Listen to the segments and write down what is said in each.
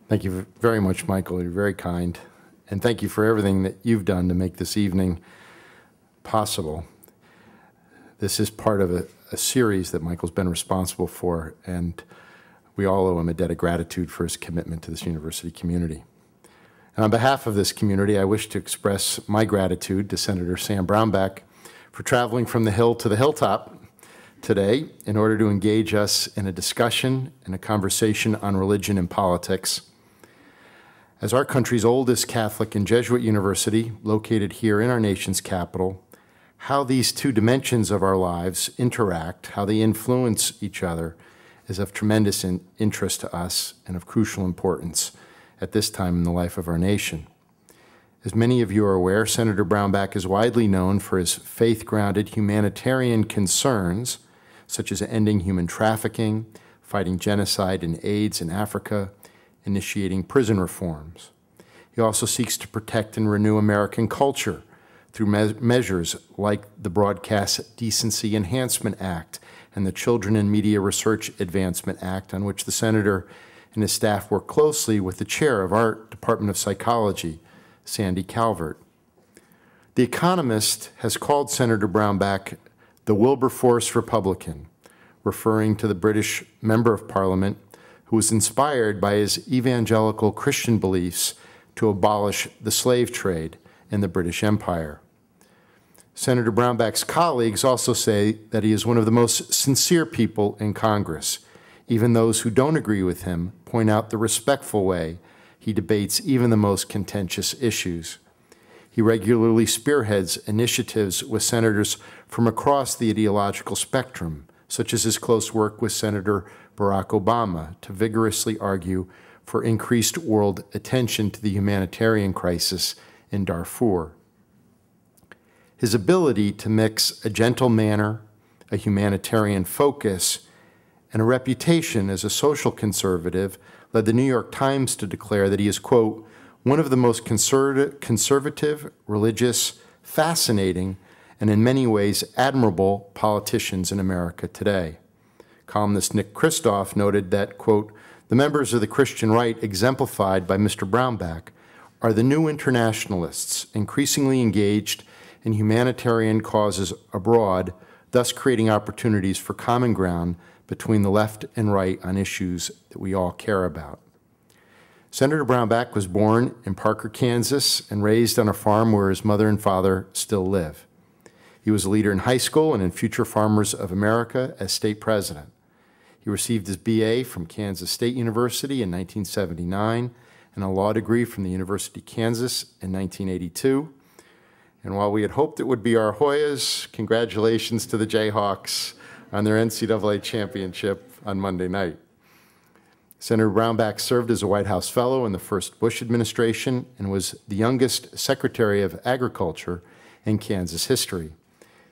Thank you very much, Michael. You're very kind. And thank you for everything that you've done to make this evening possible. This is part of a series that Michael's been responsible for, and we all owe him a debt of gratitude for his commitment to this university community. And on behalf of this community, I wish to express my gratitude to Senator Sam Brownback for traveling from the hill to the hilltop today in order to engage us in a discussion and a conversation on religion and politics. As our country's oldest Catholic and Jesuit university, located here in our nation's capital, how these two dimensions of our lives interact, how they influence each other, is of tremendous interest to us and of crucial importance at this time in the life of our nation. As many of you are aware, Senator Brownback is widely known for his faith-grounded humanitarian concerns, such as ending human trafficking, fighting genocide and AIDS in Africa, initiating prison reforms. He also seeks to protect and renew American culture through measures like the Broadcast Decency Enhancement Act and the Children and Media Research Advancement Act, on which the Senator and his staff work closely with the chair of our Department of Psychology, Sandy Calvert. The Economist has called Senator Brownback the Wilberforce Republican, referring to the British Member of Parliament who was inspired by his evangelical Christian beliefs to abolish the slave trade in the British Empire. Senator Brownback's colleagues also say that he is one of the most sincere people in Congress. Even those who don't agree with him point out the respectful way he debates even the most contentious issues. He regularly spearheads initiatives with senators from across the ideological spectrum, such as his close work with Senator Barack Obama to vigorously argue for increased world attention to the humanitarian crisis in Darfur. His ability to mix a gentle manner, a humanitarian focus, and a reputation as a social conservative led the New York Times to declare that he is, quote, one of the most conservative, religious, fascinating, and in many ways admirable politicians in America today. Columnist Nick Kristof noted that, quote, the members of the Christian right exemplified by Mr. Brownback are the new internationalists increasingly engaged in humanitarian causes abroad, thus creating opportunities for common ground between the left and right on issues that we all care about. Senator Brownback was born in Parker, Kansas, and raised on a farm where his mother and father still live. He was a leader in high school and in Future Farmers of America as state president. He received his BA from Kansas State University in 1979 and a law degree from the University of Kansas in 1982. And while we had hoped it would be our Hoyas, congratulations to the Jayhawks on their NCAA championship on Monday night. Senator Brownback served as a White House fellow in the first Bush administration and was the youngest Secretary of Agriculture in Kansas history.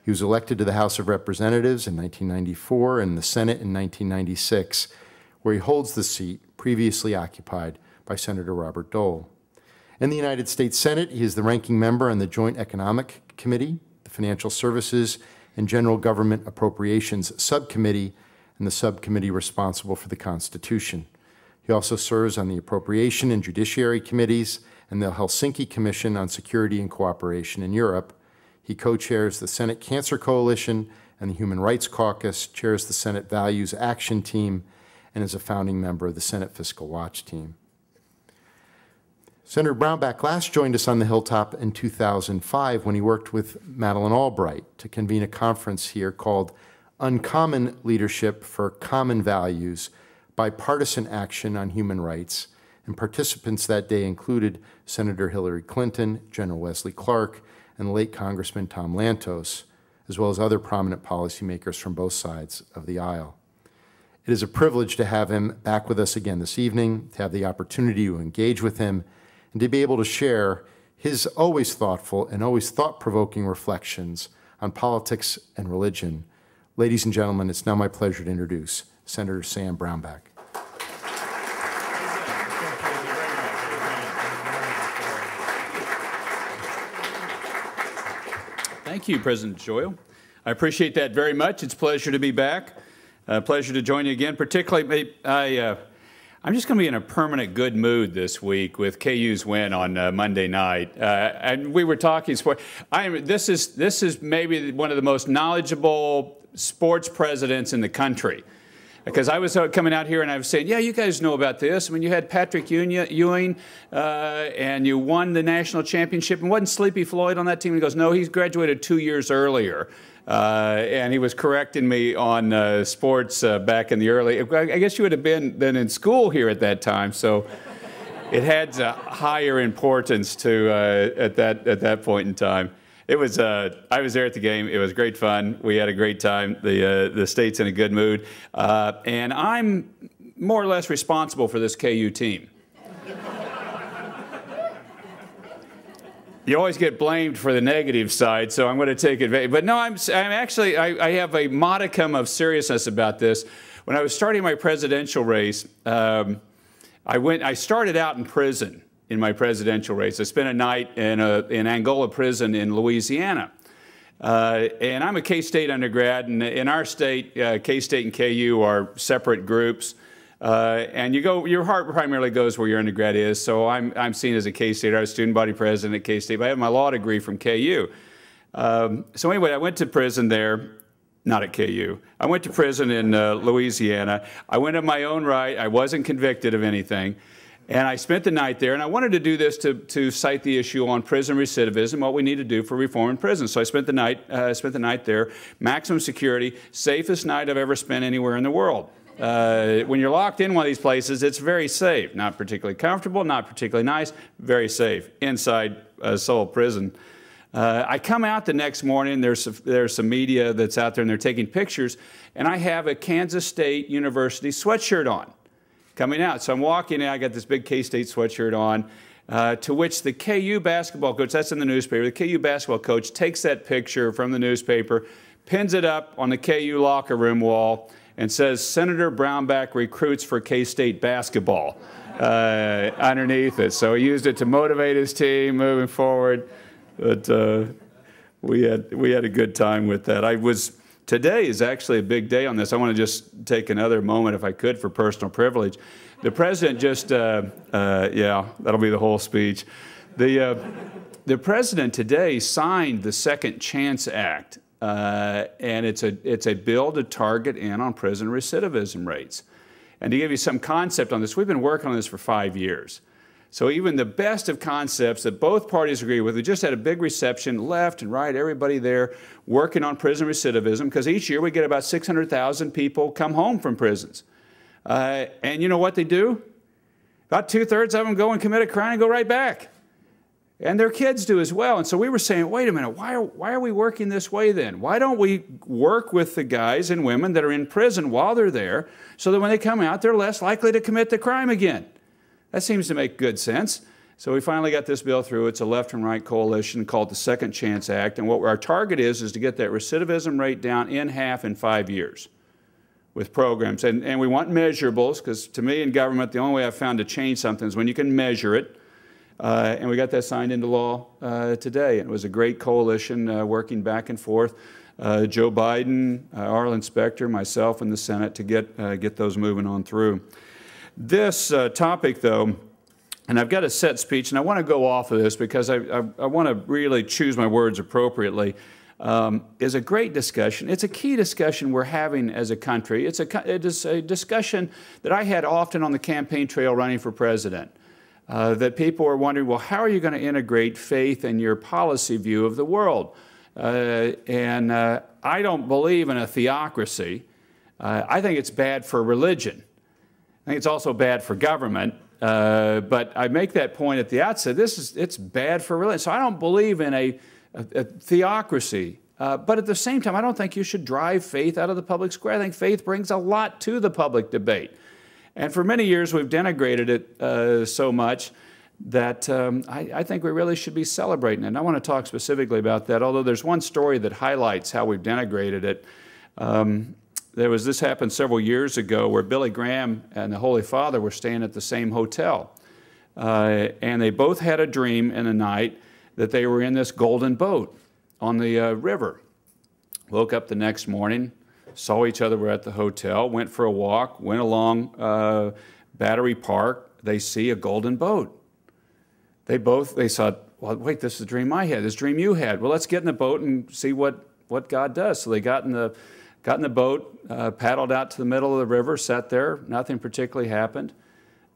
He was elected to the House of Representatives in 1994 and the Senate in 1996, where he holds the seat previously occupied by Senator Robert Dole. In the United States Senate, he is the ranking member on the Joint Economic Committee, the Financial Services and General Government Appropriations Subcommittee, and the subcommittee responsible for the Constitution. He also serves on the Appropriation and Judiciary Committees and the Helsinki Commission on Security and Cooperation in Europe. He co-chairs the Senate Cancer Coalition and the Human Rights Caucus, chairs the Senate Values Action Team, and is a founding member of the Senate Fiscal Watch Team. Senator Brownback last joined us on the Hilltop in 2005 when he worked with Madeleine Albright to convene a conference here called Uncommon Leadership for Common Values, Bipartisan Action on Human Rights, and participants that day included Senator Hillary Clinton, General Wesley Clark, and the late Congressman Tom Lantos, as well as other prominent policymakers from both sides of the aisle. It is a privilege to have him back with us again this evening, to have the opportunity to engage with him, and to be able to share his always thoughtful and always thought-provoking reflections on politics and religion. Ladies and gentlemen, it's now my pleasure to introduce Senator Sam Brownback. Thank you, President DeGioia. I appreciate that very much. It's a pleasure to be back. A pleasure to join you again. Particularly, I'm just going to be in a permanent good mood this week with KU's win on Monday night. And we were talking sport. This is maybe one of the most knowledgeable sports presidents in the country. Because I was coming out here and I was saying, yeah, you guys know about this. I mean, you had Patrick Ewing and you won the national championship. And wasn't Sleepy Floyd on that team? And he goes, no, he's graduated 2 years earlier. And he was correcting me on sports back in the early. I guess you would have been in school here at that time, so it had higher importance to at that point in time. It was. I was there at the game. It was great fun. We had a great time. The state's in a good mood, and I'm more or less responsible for this KU team. You always get blamed for the negative side, so I'm going to take advantage. But no, I'm actually, I have a modicum of seriousness about this. When I was starting my presidential race, I started out in prison in my presidential race. I spent a night in Angola prison in Louisiana. And I'm a K-State undergrad, and in our state, K-State and KU are separate groups. And your heart primarily goes where your undergrad is. So I'm seen as a K-State. I was student body president at K-State, but I have my law degree from KU. So anyway, I went to prison there, not at KU. I went to prison in Louisiana. I went on my own right. I wasn't convicted of anything. And I spent the night there, and I wanted to do this to cite the issue on prison recidivism, what we need to do for reform in prison. So I spent the night there, maximum security, safest night I've ever spent anywhere in the world. When you're locked in one of these places, it's very safe. Not particularly comfortable, not particularly nice, very safe inside Seoul prison. I come out the next morning, there's some media that's out there and they're taking pictures, and I have a Kansas State University sweatshirt on coming out. So I'm walking in, I got this big K-State sweatshirt on, to which the KU basketball coach, that's in the newspaper, the KU basketball coach takes that picture from the newspaper, pins it up on the KU locker room wall, and says, Senator Brownback recruits for K-State basketball underneath it. So he used it to motivate his team moving forward. But we had a good time with that. Today is actually a big day on this. I want to just take another moment, if I could, for personal privilege. The president just, yeah, that'll be the whole speech. The president today signed the Second Chance Act. And it's a bill to target in on prison recidivism rates. And to give you some concept on this, we've been working on this for 5 years. So even the best of concepts that both parties agree with, we just had a big reception, left and right, everybody there working on prison recidivism, because each year we get about 600,000 people come home from prisons. And you know what they do? About 2/3 of them go and commit a crime and go right back. And their kids do as well. And so we were saying, wait a minute, why are we working this way then? Why don't we work with the guys and women that are in prison while they're there so that when they come out, they're less likely to commit the crime again? That seems to make good sense. So we finally got this bill through. It's a left and right coalition called the Second Chance Act. And what our target is to get that recidivism rate down in half in 5 years with programs. And we want measurables, because to me in government, the only way I've found to change something is when you can measure it. And we got that signed into law today. It was a great coalition working back and forth. Joe Biden, Arlen Specter, myself, and the Senate to get those moving on through. This topic, though, and I've got a set speech, and I want to go off of this because I want to really choose my words appropriately, is a great discussion. It's a key discussion we're having as a country. It is a discussion that I had often on the campaign trail running for president. That people are wondering, well, how are you going to integrate faith in your policy view of the world? And I don't believe in a theocracy. I think it's bad for religion. I think it's also bad for government. But I make that point at the outset. It's bad for religion. So I don't believe in a theocracy. But at the same time, I don't think you should drive faith out of the public square. I think faith brings a lot to the public debate. And for many years, we've denigrated it so much that I think we really should be celebrating it. And I want to talk specifically about that, although there's one story that highlights how we've denigrated it. This happened several years ago where Billy Graham and the Holy Father were staying at the same hotel. And they both had a dream in the night that they were in this golden boat on the river. Woke up the next morning, saw each other, were at the hotel, went for a walk, went along Battery Park, they see a golden boat. They thought, well, wait, this is a dream I had, this dream you had. Well, let's get in the boat and see what God does. So they got in the boat, paddled out to the middle of the river, sat there. Nothing particularly happened.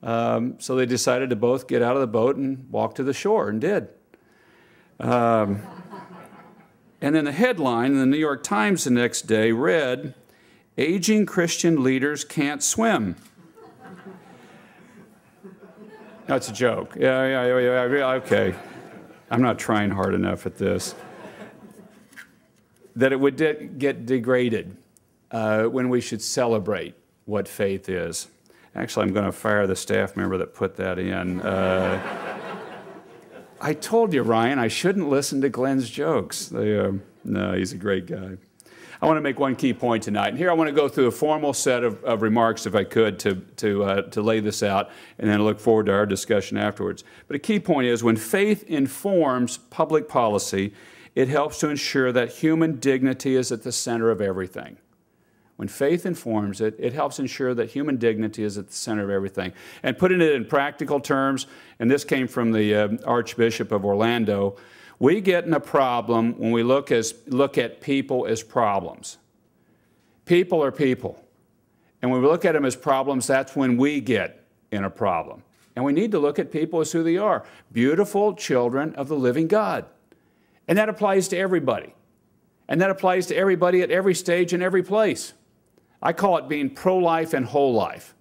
So they decided to both get out of the boat and walk to the shore, and did. And then the headline in the New York Times the next day read, "Aging Christian leaders can't swim." That's a joke. Yeah, okay. I'm not trying hard enough at this. That it would get degraded when we should celebrate what faith is. Actually, I'm going to fire the staff member that put that in. I told you, Ryan, I shouldn't listen to Glenn's jokes. No, he's a great guy. I want to make one key point tonight. And here I want to go through a formal set of remarks, if I could, to lay this out, and then look forward to our discussion afterwards. But a key point is, when faith informs public policy, it helps to ensure that human dignity is at the center of everything. When faith informs it, it helps ensure that human dignity is at the center of everything. And putting it in practical terms, and this came from the Archbishop of Orlando, we get in a problem when we look at people as problems. People are people. And when we look at them as problems, that's when we get in a problem. And we need to look at people as who they are, beautiful children of the living God. And that applies to everybody. And that applies to everybody at every stage and every place. I call it being pro-life and whole life.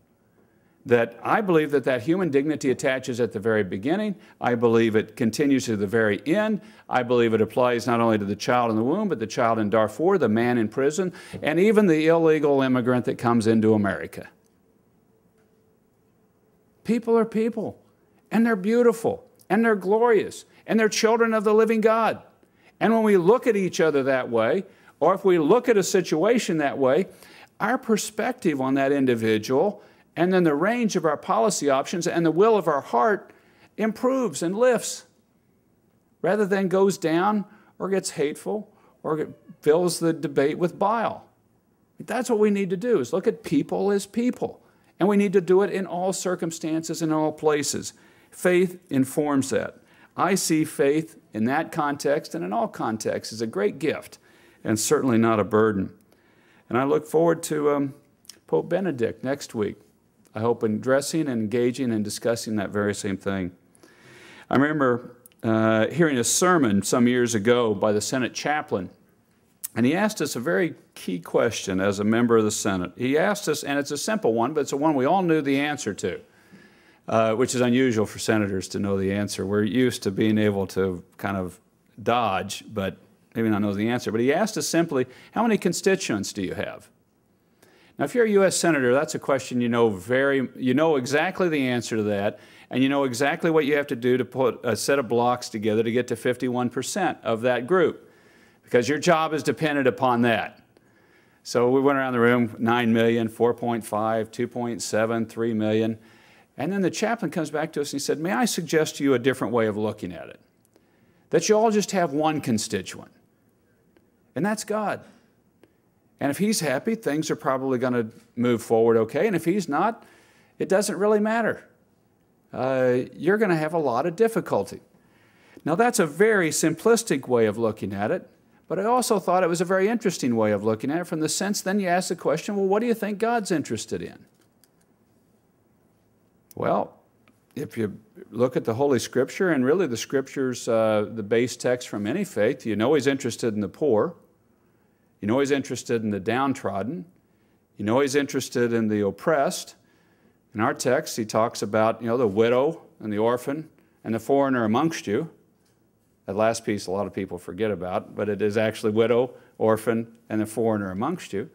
That I believe that human dignity attaches at the very beginning. I believe it continues to the very end. I believe it applies not only to the child in the womb, but the child in Darfur, the man in prison, and even the illegal immigrant that comes into America. People are people, and they're beautiful, and they're glorious, and they're children of the living God. And when we look at each other that way, or if we look at a situation that way, our perspective on that individual, and then the range of our policy options and the will of our heart improves and lifts, rather than goes down or gets hateful or fills the debate with bile. That's what we need to do, is look at people as people. And we need to do it in all circumstances and all places. Faith informs that. I see faith in that context and in all contexts as a great gift, and certainly not a burden. And I look forward to Pope Benedict next week. I hope in addressing and engaging and discussing that very same thing. I remember hearing a sermon some years ago by the Senate chaplain, and he asked us a very key question as a member of the Senate. He asked us, and it's a simple one, but it's a one we all knew the answer to, which is unusual for senators to know the answer. We're used to being able to kind of dodge, but maybe not know the answer. But he asked us simply, how many constituents do you have? Now, if you're a U.S. Senator, that's a question you know exactly the answer to that, and you know exactly what you have to do to put a set of blocks together to get to 51% of that group, because your job is dependent upon that. So we went around the room, 9 million, 4.5, 2.7, 3 million, and then the chaplain comes back to us and he said, may I suggest to you a different way of looking at it? That you all just have one constituent, and that's God. And if he's happy, things are probably going to move forward okay. And if he's not, it doesn't really matter. You're going to have a lot of difficulty. Now, that's a very simplistic way of looking at it, but I also thought it was a very interesting way of looking at it, from the sense then you ask the question, well, what do you think God's interested in? Well, if you look at the Holy Scripture, and really the Scripture's the base text from any faith, you know he's interested in the poor. You know he's interested in the downtrodden. You know he's interested in the oppressed. In our text, he talks about, the widow and the orphan and the foreigner amongst you. That last piece a lot of people forget about, but it is actually widow, orphan, and the foreigner amongst you.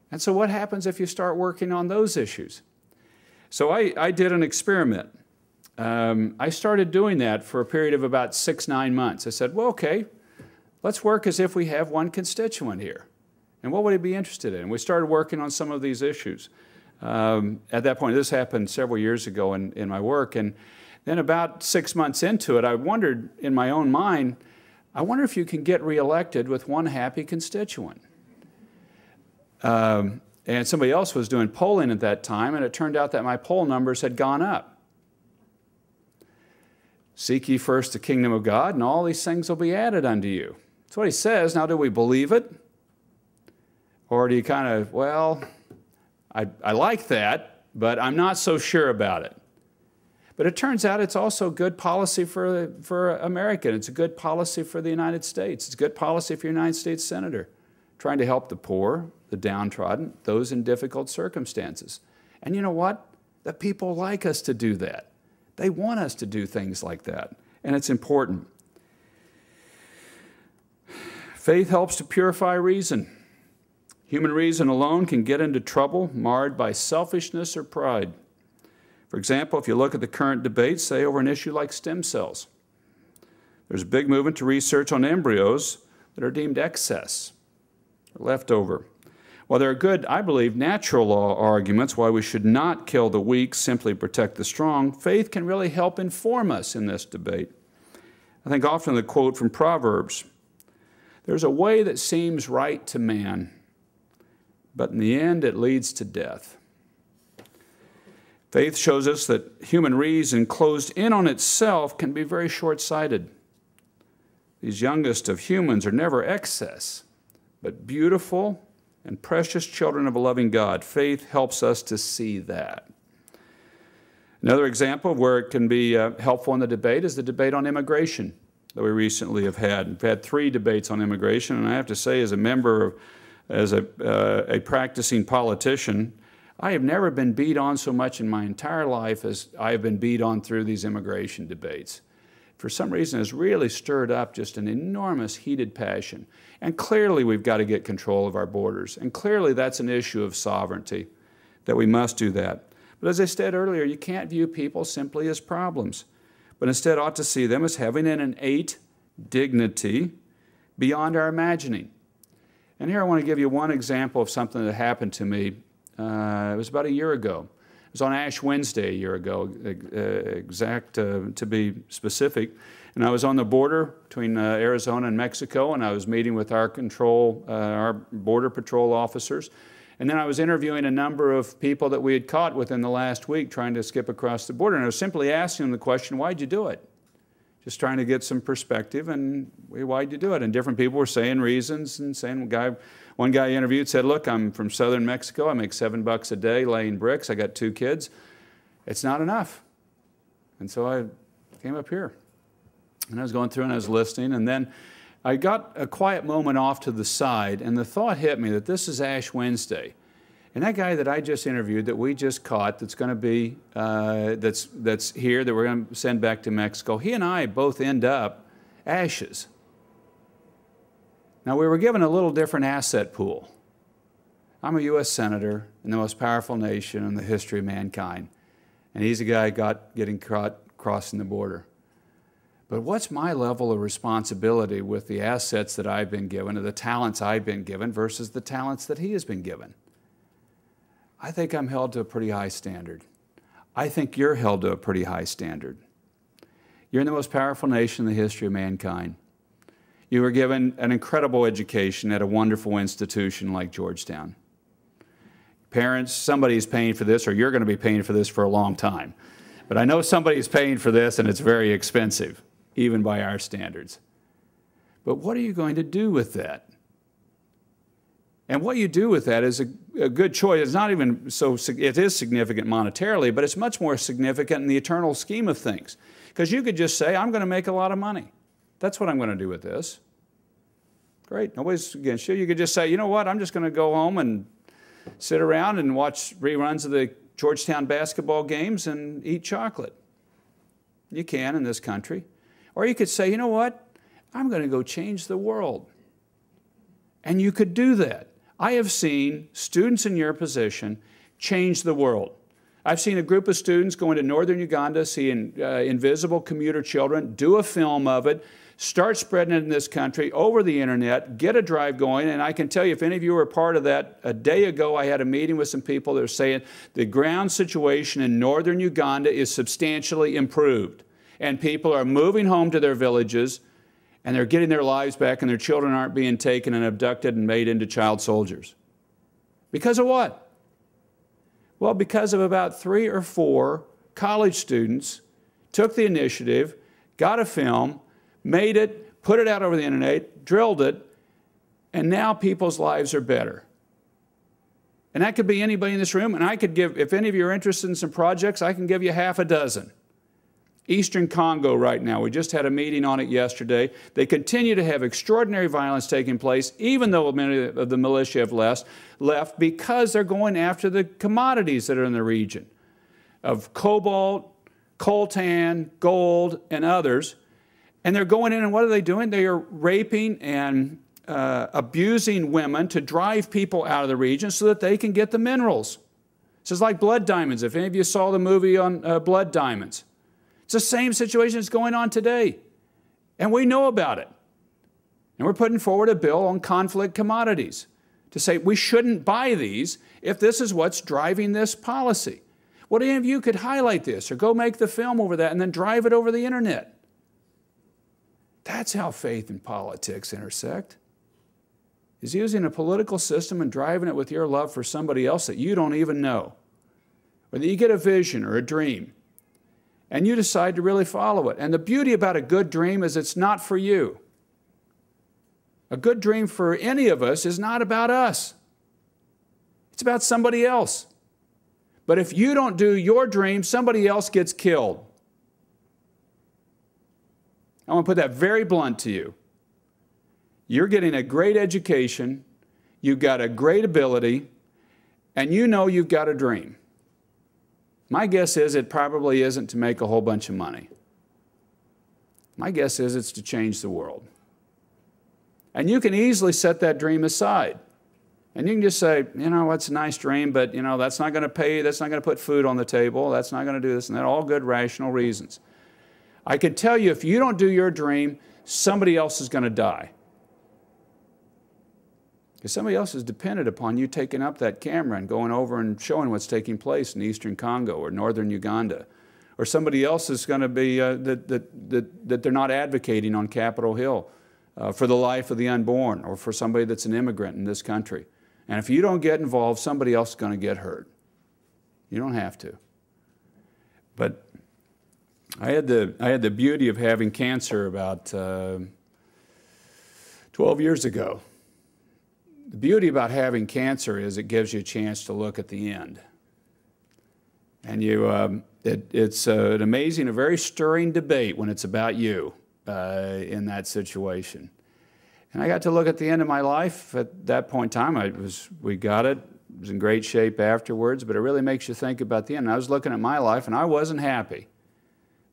And so what happens if you start working on those issues? So I did an experiment. I started doing that for a period of about 6-9 months. I said, well, okay, let's work as if we have one constituent here. And what would he be interested in? And we started working on some of these issues. At that point, this happened several years ago in my work. And then about 6 months into it, I wondered in my own mind, I wonder if you can get reelected with one happy constituent. And somebody else was doing polling at that time, and it turned out that my poll numbers had gone up. Seek ye first the kingdom of God, and all these things will be added unto you. That's what he says. Now, do we believe it? Or do you kind of, well, I like that, but I'm not so sure about it. But it turns out it's also good policy for America. It's a good policy for the United States. It's a good policy for your United States Senator, trying to help the poor, the downtrodden, those in difficult circumstances. And you know what? The people like us to do that. They want us to do things like that, and it's important. Faith helps to purify reason. Human reason alone can get into trouble marred by selfishness or pride. For example, if you look at the current debate, say over an issue like stem cells, there's a big movement to research on embryos that are deemed excess or leftover. While there are good, I believe, natural law arguments why we should not kill the weak, simply protect the strong, faith can really help inform us in this debate. I think often the quote from Proverbs, "There's a way that seems right to man, but in the end it leads to death." Faith shows us that human reason closed in on itself can be very short-sighted. These youngest of humans are never excess, but beautiful and precious children of a loving God. Faith helps us to see that. Another example of where it can be helpful in the debate is the debate on immigration that we recently have had. We've had 3 debates on immigration, and I have to say, as a member, as a practicing politician, I have never been beat on so much in my entire life as I have been beat on through these immigration debates. For some reason, it's really stirred up just an enormous heated passion. And clearly, we've got to get control of our borders. And clearly, that's an issue of sovereignty, that we must do that. But as I said earlier, you can't view people simply as problems, but instead ought to see them as having an innate dignity beyond our imagining. And here I want to give you one example of something that happened to me. It was about a year ago. It was on Ash Wednesday a year ago, to be specific. And I was on the border between Arizona and Mexico, and I was meeting with our Border Patrol officers. And then I was interviewing a number of people that we had caught within the last week trying to skip across the border. And I was simply asking them the question, why'd you do it? Just trying to get some perspective, and why'd you do it? And different people were saying reasons and saying, one guy I interviewed said, look, I'm from southern Mexico. I make $7 a day laying bricks. I got 2 kids. It's not enough. And so I came up here. And I was going through and I was listening. And then I got a quiet moment off to the side. And the thought hit me that this is Ash Wednesday. And that guy that I just interviewed, that we just caught, that's going to be, that's here, that we're going to send back to Mexico, he and I both end up ashes. Now, we were given a little different asset pool. I'm a U.S. Senator in the most powerful nation in the history of mankind. And he's a guy getting caught crossing the border. But what's my level of responsibility with the assets that I've been given, or the talents I've been given, versus the talents that he has been given? I think I'm held to a pretty high standard. I think you're held to a pretty high standard. You're in the most powerful nation in the history of mankind. You were given an incredible education at a wonderful institution like Georgetown. Parents, somebody's paying for this, or you're going to be paying for this for a long time. But I know somebody's paying for this, and it's very expensive, even by our standards. But what are you going to do with that? And what you do with that is a good choice. It's not even so, it is significant monetarily, but it's much more significant in the eternal scheme of things. Because you could just say, I'm going to make a lot of money. That's what I'm going to do with this. Great, nobody's against you. You could just say, you know what, I'm just going to go home and sit around and watch reruns of the Georgetown basketball games and eat chocolate. You can in this country. Or you could say, you know what, I'm going to go change the world. And you could do that. I have seen students in your position change the world. I've seen a group of students go into northern Uganda, see invisible commuter children, do a film of it, start spreading it in this country over the internet, get a drive going, and I can tell you, if any of you were part of that, a day ago I had a meeting with some people that were saying the ground situation in northern Uganda is substantially improved, and people are moving home to their villages, and they're getting their lives back, and their children aren't being taken and abducted and made into child soldiers. Because of what? Well, because of about 3 or 4 college students took the initiative, got a film, made it, put it out over the internet, drilled it, and now people's lives are better. And that could be anybody in this room, and I could give, if any of you are interested in some projects, I can give you half a dozen. Eastern Congo right now, we just had a meeting on it yesterday. They continue to have extraordinary violence taking place, even though many of the militia have left because they're going after the commodities that are in the region of cobalt, coltan, gold, and others. And they're going in, and what are they doing? They are raping and abusing women to drive people out of the region so that they can get the minerals. This is like blood diamonds. If any of you saw the movie on blood diamonds, it's the same situation that's going on today. And we know about it. And we're putting forward a bill on conflict commodities to say we shouldn't buy these if this is what's driving this policy. What any of you could highlight this or go make the film over that and then drive it over the internet? That's how faith and politics intersect. Is using a political system and driving it with your love for somebody else that you don't even know. Or that you get a vision or a dream and you decide to really follow it. And the beauty about a good dream is it's not for you. A good dream for any of us is not about us. It's about somebody else. But if you don't do your dream, somebody else gets killed. I want to put that very blunt to you. You're getting a great education, you've got a great ability, and you know you've got a dream. My guess is it probably isn't to make a whole bunch of money. My guess is it's to change the world. And you can easily set that dream aside. And you can just say, you know, it's a nice dream, but, you know, that's not going to pay, that's not going to put food on the table, that's not going to do this and that, all good rational reasons. I can tell you, if you don't do your dream, somebody else is going to die. Because somebody else is dependent upon you taking up that camera and going over and showing what's taking place in Eastern Congo or Northern Uganda. Or somebody else is going to be, that they're not advocating on Capitol Hill for the life of the unborn or for somebody that's an immigrant in this country. And if you don't get involved, somebody else is going to get hurt. You don't have to. But I had the beauty of having cancer about 12 years ago. The beauty about having cancer is it gives you a chance to look at the end. And it's an amazing, a very stirring debate when it's about you in that situation. And I got to look at the end of my life. At that point in time, we got it. It was in great shape afterwards, but it really makes you think about the end. And I was looking at my life, and I wasn't happy.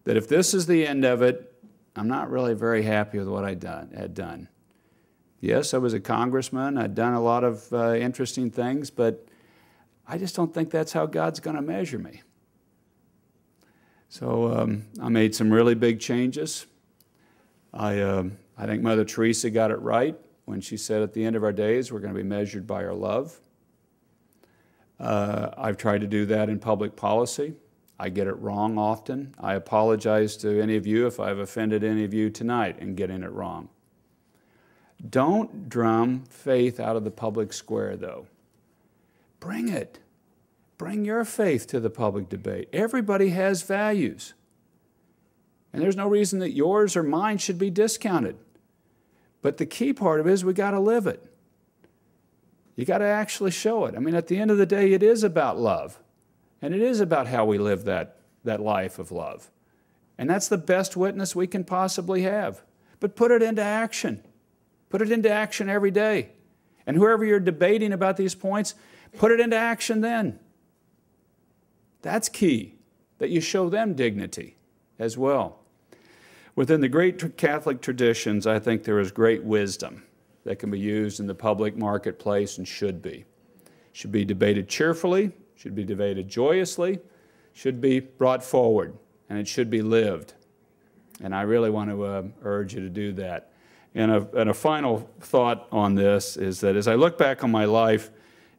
That if this is the end of it, I'm not really very happy with what I had done. Yes, I was a congressman. I'd done a lot of interesting things, but I just don't think that's how God's going to measure me. So I made some really big changes. I think Mother Teresa got it right when she said at the end of our days, we're going to be measured by our love. I've tried to do that in public policy. I get it wrong often. I apologize to any of you if I've offended any of you tonight in getting it wrong. Don't drum faith out of the public square, though. Bring it. Bring your faith to the public debate. Everybody has values. And there's no reason that yours or mine should be discounted. But the key part of it is we got to live it. You got to actually show it. I mean, at the end of the day, it is about love. And it is about how we live that life of love. And that's the best witness we can possibly have. But put it into action. Put it into action every day. And whoever you're debating about these points, put it into action then. That's key, that you show them dignity as well. Within the great Catholic traditions, I think there is great wisdom that can be used in the public marketplace and should be. Should be debated cheerfully, should be debated joyously, should be brought forward, and it should be lived. And I really want to urge you to do that. And a final thought on this is that as I look back on my life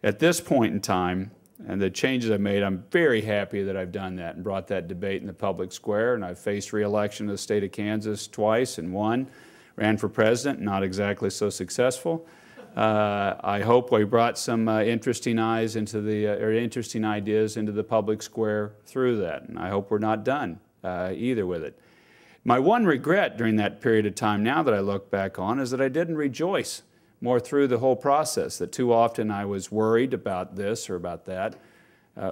at this point in time and the changes I've made, I'm very happy that I've done that and brought that debate in the public square. And I've faced re-election in the state of Kansas twice and won. Ran for president, not exactly so successful. I hope we brought some interesting eyes into the, or interesting ideas into the public square through that, and I hope we're not done either with it. My one regret during that period of time, now that I look back on, is that I didn't rejoice more through the whole process, that too often I was worried about this or about that.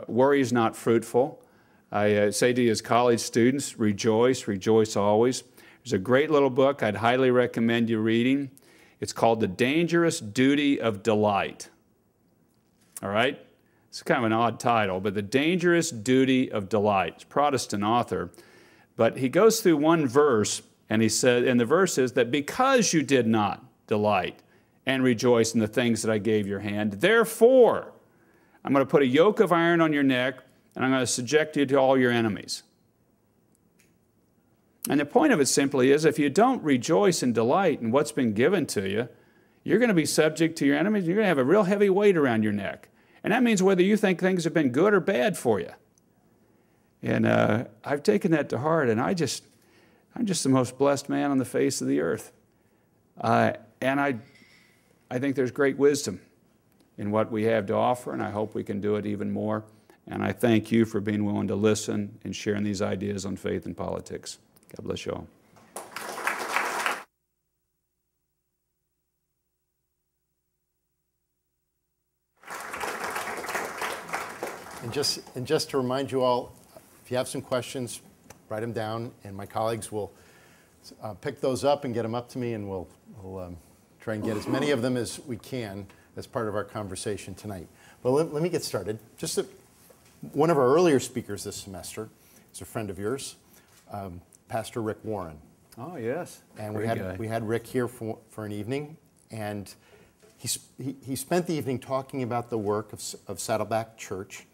Worry is not fruitful. I say to you as college students, rejoice, rejoice always. There's a great little book I'd highly recommend you reading. It's called The Dangerous Duty of Delight. All right? It's kind of an odd title, but The Dangerous Duty of Delight. It's a Protestant author. But he goes through one verse, and he said, and the verse is that because you did not delight and rejoice in the things that I gave your hand, therefore I'm going to put a yoke of iron on your neck, and I'm going to subject you to all your enemies. And the point of it simply is, if you don't rejoice and delight in what's been given to you, you're going to be subject to your enemies. You're going to have a real heavy weight around your neck. And that means whether you think things have been good or bad for you. And I've taken that to heart, and I'm just the most blessed man on the face of the earth. And I think there's great wisdom in what we have to offer, and I hope we can do it even more. And I thank you for being willing to listen and sharing these ideas on faith and politics. God bless you all. And just to remind you all, if you have some questions, write them down, and my colleagues will pick those up and get them up to me, and we'll try and get as many of them as we can as part of our conversation tonight. But let me get started. One of our earlier speakers this semester is a friend of yours, Pastor Rick Warren. Oh, yes. And we had Rick here for an evening, and he spent the evening talking about the work of Saddleback Church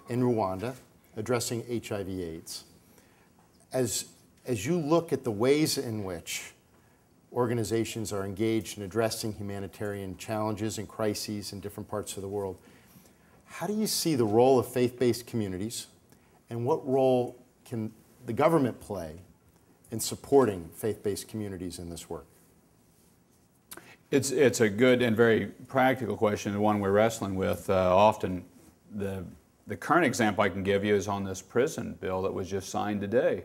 in Rwanda, addressing HIV/AIDS. As you look at the ways in which organizations are engaged in addressing humanitarian challenges and crises in different parts of the world, how do you see the role of faith-based communities, and what role can the government play in supporting faith-based communities in this work? It's a good and very practical question, the one we're wrestling with. Often the current example I can give you is on this prison bill that was just signed today.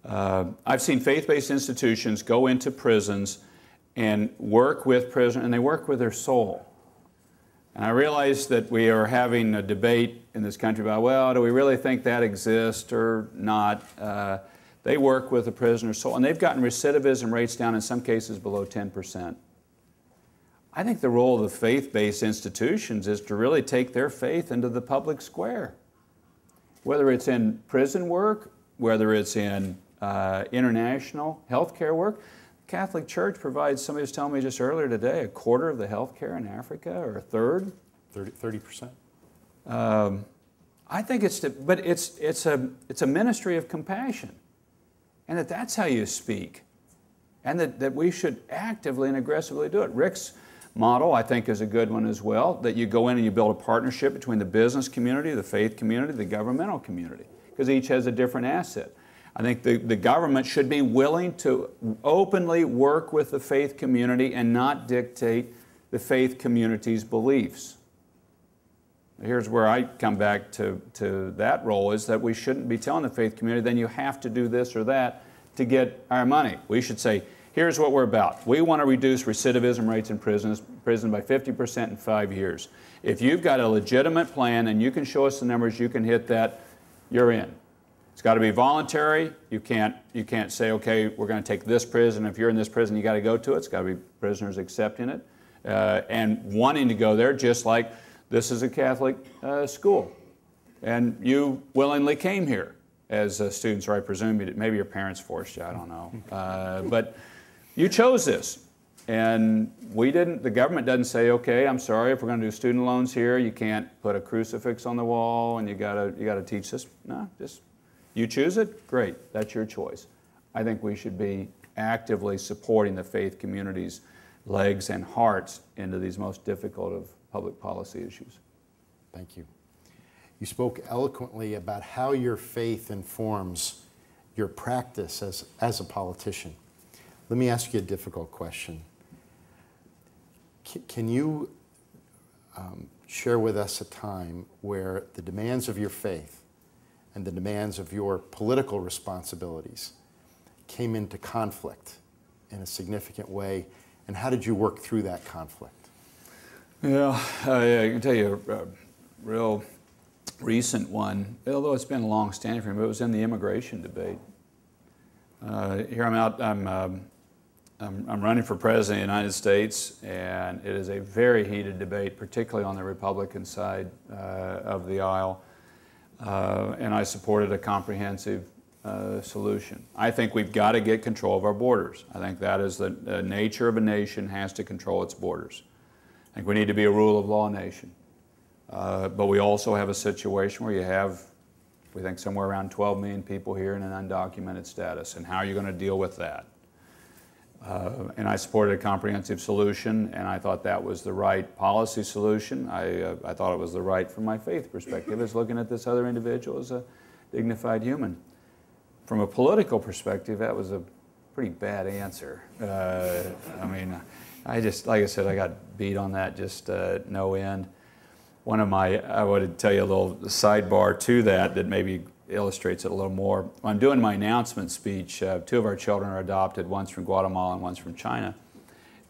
I've seen faith-based institutions go into prisons and work with prisoners, and they work with their soul. And I realize that we are having a debate in this country about, well, do we really think that exists or not? They work with the prisoner's soul, and they've gotten recidivism rates down in some cases below 10%. I think the role of the faith-based institutions is to really take their faith into the public square. Whether it's in prison work, whether it's in international healthcare work. The Catholic Church provides, somebody was telling me just earlier today, a quarter of the healthcare in Africa, or a third. 30%. I think it's a ministry of compassion, and that's how you speak, and that we should actively and aggressively do it. Rick's model, I think, is a good one as well, that you go in and you build a partnership between the business community, the faith community, the governmental community, because each has a different asset. I think the government should be willing to openly work with the faith community and not dictate the faith community's beliefs. Here's where I come back to that role, is that we shouldn't be telling the faith community, then you have to do this or that to get our money. We should say, here's what we're about. We want to reduce recidivism rates in prison by 50% in 5 years. If you've got a legitimate plan and you can show us the numbers, you can hit that, you're in. It's got to be voluntary. You can't say, okay, we're going to take this prison. If you're in this prison, you got to go to it. It's got to be prisoners accepting it and wanting to go there, just like this is a Catholic school. And you willingly came here as students, or I presume you did. Maybe your parents forced you, I don't know. But you chose this. And we didn't, the government doesn't say, okay, I'm sorry, if we're going to do student loans here, you can't put a crucifix on the wall and you got to teach this. No, just you choose it, great, that's your choice. I think we should be actively supporting the faith community's legs and hearts into these most difficult of public policy issues. Thank you. You spoke eloquently about how your faith informs your practice as a politician. Let me ask you a difficult question. Can you share with us a time where the demands of your faith and the demands of your political responsibilities came into conflict in a significant way, and how did you work through that conflict? Yeah, I can tell you a real recent one, although it's been long-standing for me, but it was in the immigration debate. Here I'm out, I'm running for President of the United States, and it is a very heated debate, particularly on the Republican side of the aisle, and I supported a comprehensive solution. I think we've got to get control of our borders. I think that is the nature of a nation, has to control its borders. I think we need to be a rule of law nation. But we also have a situation where you have, we think, somewhere around 12 million people here in an undocumented status, and how are you going to deal with that? And I supported a comprehensive solution, and I thought that was the right policy solution. I thought it was the right, from my faith perspective, as looking at this other individual as a dignified human. From a political perspective, that was a pretty bad answer. I mean, I just, like I said, I got beat on that just no end. One of my, I want to tell you a little sidebar to that maybe illustrates it a little more. When I'm doing my announcement speech, two of our children are adopted, one's from Guatemala and one's from China.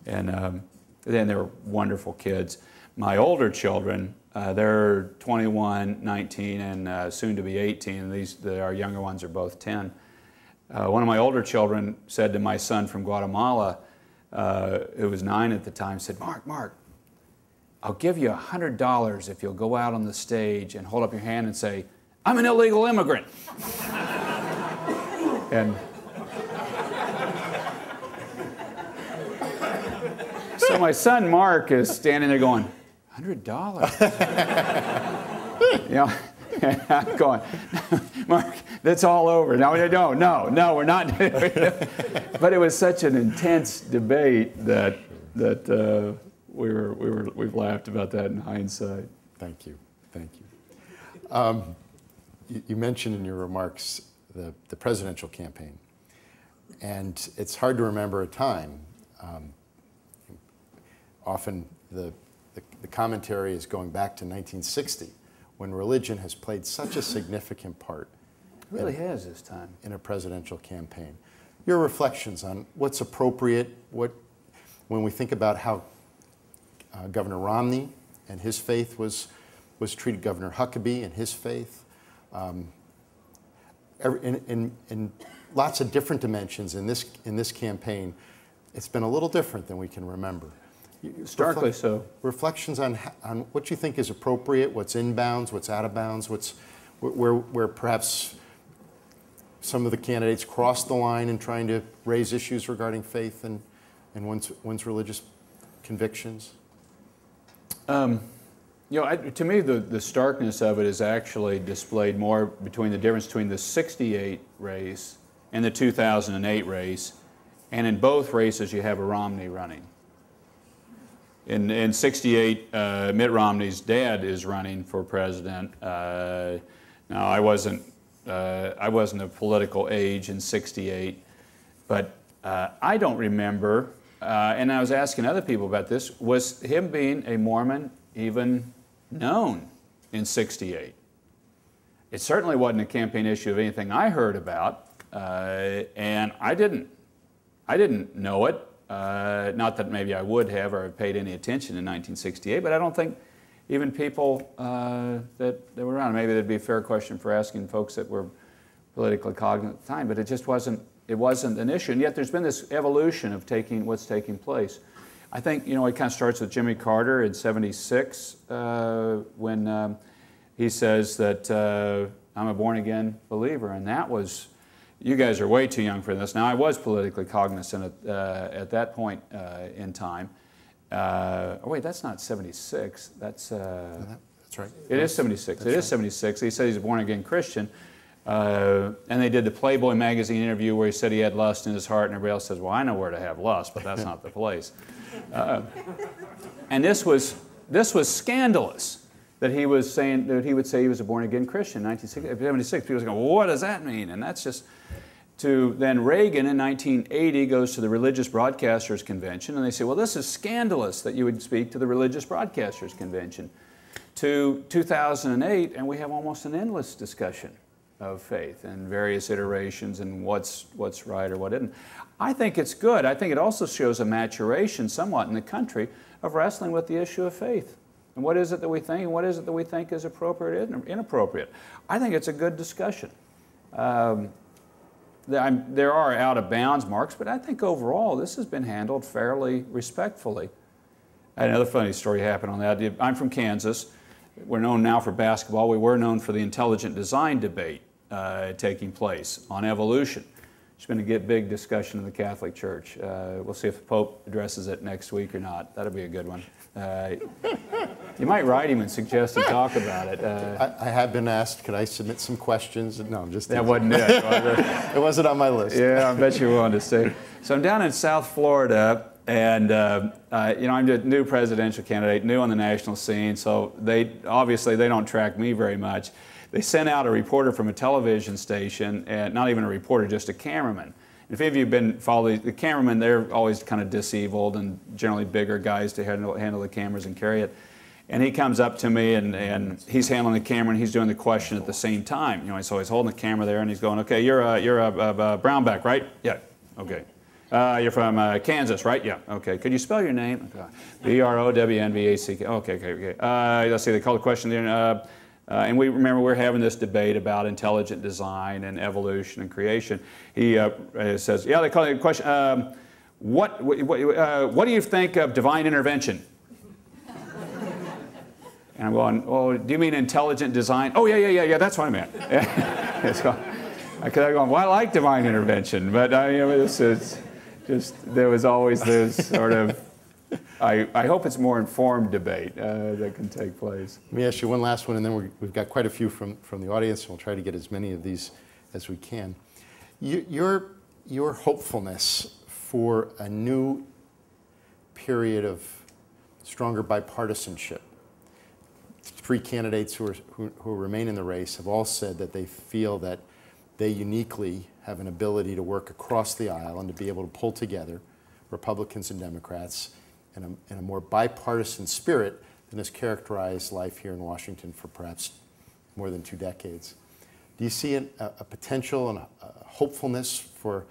And then they're wonderful kids. My older children, they're 21, 19, and soon to be 18. And our younger ones are both 10. One of my older children said to my son from Guatemala, who was 9 at the time, said, Mark, I'll give you $100 if you'll go out on the stage and hold up your hand and say, I'm an illegal immigrant. And so my son Mark is standing there going, $100? You know, and I'm going, Mark, that's all over. No, we're not. But it was such an intense debate that we've laughed about that in hindsight. Thank you. You mentioned in your remarks the presidential campaign, and it's hard to remember a time. Often the commentary is going back to 1960, when religion has played such a significant part. It really has this time. In a presidential campaign. Your reflections on what's appropriate, when we think about how Governor Romney and his faith was treated, Governor Huckabee and his faith, in lots of different dimensions in this campaign, it's been a little different than we can remember. Starkly so. Reflections on what you think is appropriate, what's in bounds, what's out of bounds, where perhaps some of the candidates crossed the line in trying to raise issues regarding faith and one's religious convictions. You know, to me, the starkness of it is actually displayed more between the difference between the '68 race and the 2008 race, and in both races you have a Romney running. In '68, Mitt Romney's dad is running for president. Now, I wasn't of political age in '68, but I don't remember, and I was asking other people about this, was him being a Mormon even known in '68? It certainly wasn't a campaign issue of anything I heard about, and I didn't know it. Not that maybe I would have or paid any attention in 1968, but I don't think even people that were around, maybe that'd be a fair question for asking folks that were politically cognizant at the time, but it just wasn't an issue. And yet there's been this evolution of what's taking place. I think, you know, it kind of starts with Jimmy Carter in '76 when he says that I'm a born-again believer, and that was, you guys are way too young for this. Now, I was politically cognizant at that point in time. Oh, wait, that's not '76. That's right. It is '76. It is '76. He said he's a born-again Christian. And they did the Playboy magazine interview where he said he had lust in his heart, and everybody else says, well, I know where to have lust, but that's not the place. And this was scandalous, that he was saying, that he would say he was a born-again Christian in 1976. People was going, well, what does that mean? And that's just, to then Reagan in 1980 goes to the Religious Broadcasters Convention, and they say, well, this is scandalous that you would speak to the Religious Broadcasters Convention. To 2008, and we have almost an endless discussion of faith and various iterations and what's right or what isn't. I think it's good. I think it also shows a maturation somewhat in the country of wrestling with the issue of faith. And what is it that we think, and what is it that we think is appropriate or inappropriate? I think it's a good discussion. There are out of bounds marks, but I think overall this has been handled fairly respectfully. Another funny story happened on that. I'm from Kansas. We're known now for basketball. We were known for the intelligent design debate taking place on evolution. It's been a big discussion in the Catholic Church. We'll see if the Pope addresses it next week or not. That'll be a good one. You might write him and suggest he talk about it. I have been asked, could I submit some questions? No, I'm just that wasn't it. It wasn't on my list. Yeah, I bet you wanted to say. So I'm down in South Florida, and you know, I'm a new presidential candidate, new on the national scene. So obviously they don't track me very much. They sent out a reporter from a television station, and not even a reporter, just a cameraman. If any of you have been following the cameramen, they're always kind of disabled and generally bigger guys to handle the cameras and carry it. And he comes up to me, and he's handling the camera, and he's doing the question at the same time. You know, so he's holding the camera there, and he's going, "Okay, you're a Brownback, right? Yeah. Okay. You're from Kansas, right? Yeah. Okay. Could you spell your name? B-R-O-W-N-B-A-C-K. Okay. Let's see. They call the question there. And we remember we're having this debate about intelligent design and evolution and creation. He says, yeah, they call it a question, what do you think of divine intervention? And I'm going, oh, do you mean intelligent design? Oh, yeah, that's what I meant. So, I'm going, well, I like divine intervention, but you know, this is just, there was always this sort of, I hope it's more informed debate that can take place. Let me ask you one last one, and then we've got quite a few from the audience, and we'll try to get as many of these as we can. Your hopefulness for a new period of stronger bipartisanship. Three candidates who remain in the race have all said that they feel that they uniquely have an ability to work across the aisle and to be able to pull together Republicans and Democrats in a more bipartisan spirit than has characterized life here in Washington for perhaps more than 2 decades. Do you see a potential and a hopefulness for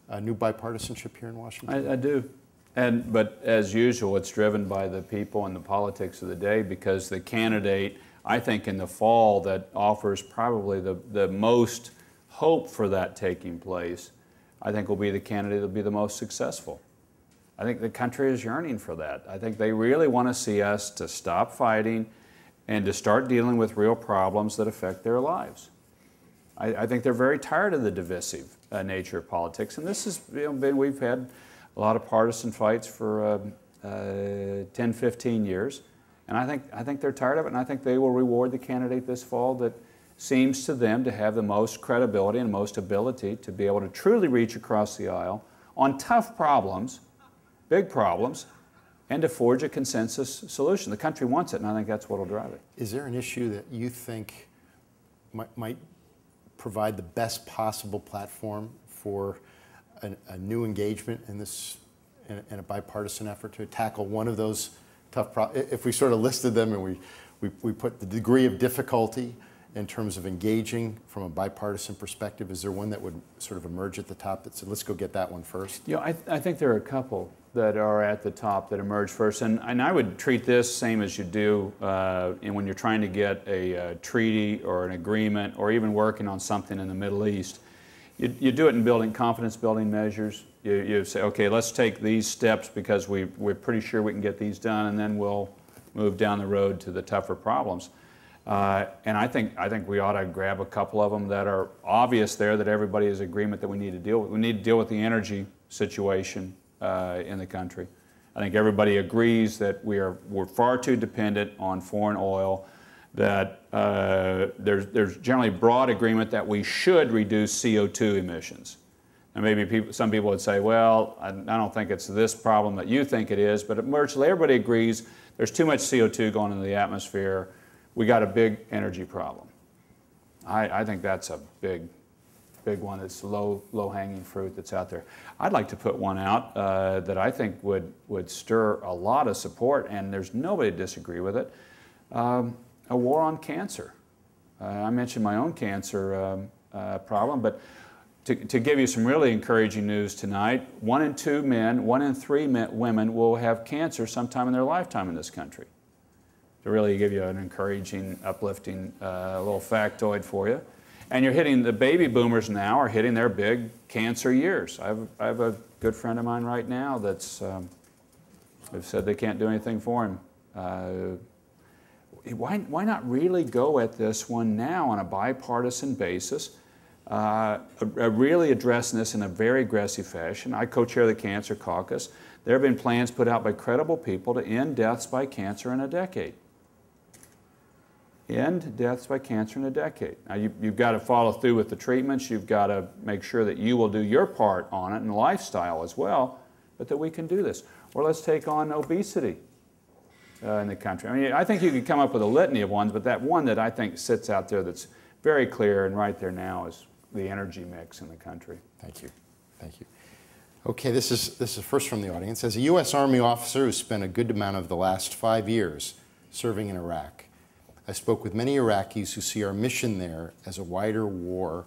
a new bipartisanship here in Washington? I do. But as usual, it's driven by the people and the politics of the day, because the candidate, I think in the fall, that offers probably the most hope for that taking place, I think will be the candidate that will be the most successful. I think the country is yearning for that. I think they really want to see us to stop fighting and to start dealing with real problems that affect their lives. I think they're very tired of the divisive nature of politics, and this has we've had a lot of partisan fights for 10, 15 years, and I think they're tired of it, and I think they will reward the candidate this fall that seems to them to have the most credibility and most ability to be able to truly reach across the aisle on tough problems, big problems, and to forge a consensus solution. The country wants it, and I think that's what will drive it. Is there an issue that you think might provide the best possible platform for a new engagement in this, in a bipartisan effort to tackle one of those tough problems? If we sort of listed them and we put the degree of difficulty in terms of engaging from a bipartisan perspective, is there one that would sort of emerge at the top that said, let's go get that one first? You know, I think there are a couple that are at the top that emerge first, and I would treat this same as you do when you're trying to get a treaty or an agreement or even working on something in the Middle East. You do it in building confidence-building measures. You say, okay, let's take these steps because we're pretty sure we can get these done, and then we'll move down the road to the tougher problems. And I think we ought to grab a couple of them that are obvious there, that everybody is in agreement that we need to deal with. We need to deal with the energy situation in the country. I think everybody agrees that we're far too dependent on foreign oil, that there's generally broad agreement that we should reduce CO2 emissions. And maybe some people would say, well, I don't think it's this problem that you think it is, but virtually everybody agrees there's too much CO2 going into the atmosphere. We got a big energy problem. I think that's a big big one that's low-hanging fruit that's out there. I'd like to put one out that I think would stir a lot of support, and there's nobody to disagree with it. A war on cancer. I mentioned my own cancer problem, but to give you some really encouraging news tonight, 1 in 2 men, 1 in 3 women will have cancer sometime in their lifetime in this country. To really give you an encouraging, uplifting little factoid for you. And you're hitting, the baby boomers now are hitting their big cancer years. I have a good friend of mine right now that's they've said they can't do anything for him. Why not really go at this one now on a bipartisan basis, really addressing this in a very aggressive fashion? I co-chair the Cancer Caucus. There have been plans put out by credible people to end deaths by cancer in a decade. End deaths by cancer in a decade. Now you've got to follow through with the treatments. You've got to make sure that you will do your part on it and lifestyle as well, but that we can do this. Or let's take on obesity in the country. I mean, I think you could come up with a litany of ones, but that one that I think sits out there that's very clear and right there now is the energy mix in the country. Thank you. Thank you. Okay, this is first from the audience. As a U.S. Army officer who spent a good amount of the last 5 years serving in Iraq, I spoke with many Iraqis who see our mission there as a wider war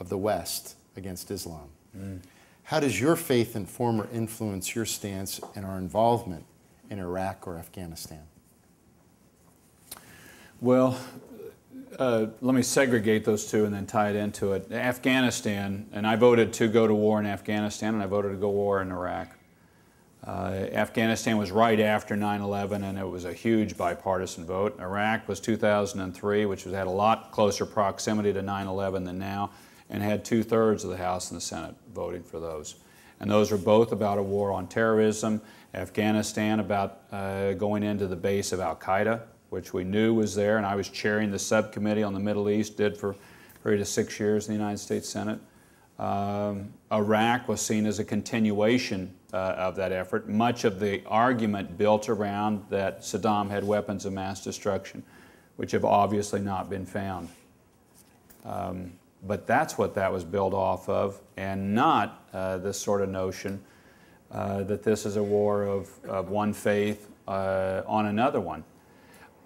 of the West against Islam. How does your faith inform or influence your stance and our involvement in Iraq or Afghanistan? Well, let me segregate those two and then tie it into it. Afghanistan, and I voted to go to war in Afghanistan, and I voted to go to war in Iraq. Afghanistan was right after 9/11, and it was a huge bipartisan vote. Iraq was 2003, which had a lot closer proximity to 9/11 than now, and had 2/3 of the House and the Senate voting for those. And those were both about a war on terrorism. Afghanistan about going into the base of al-Qaeda, which we knew was there, and I was chairing the subcommittee on the Middle East, did for a period of 6 years in the United States Senate. Iraq was seen as a continuation of that effort. Much of the argument built around that Saddam had weapons of mass destruction, which have obviously not been found. But that's what that was built off of, and not this sort of notion that this is a war of one faith on another one.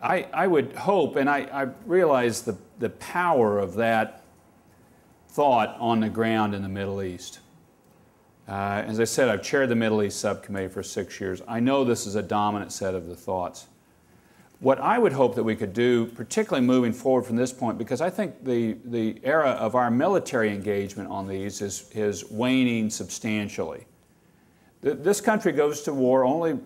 I would hope, and I realize the power of that thought on the ground in the Middle East. As I said, I've chaired the Middle East Subcommittee for 6 years. I know this is a dominant set of the thoughts. What I would hope that we could do, particularly moving forward from this point, because I think the era of our military engagement on these is waning substantially. This country goes to war only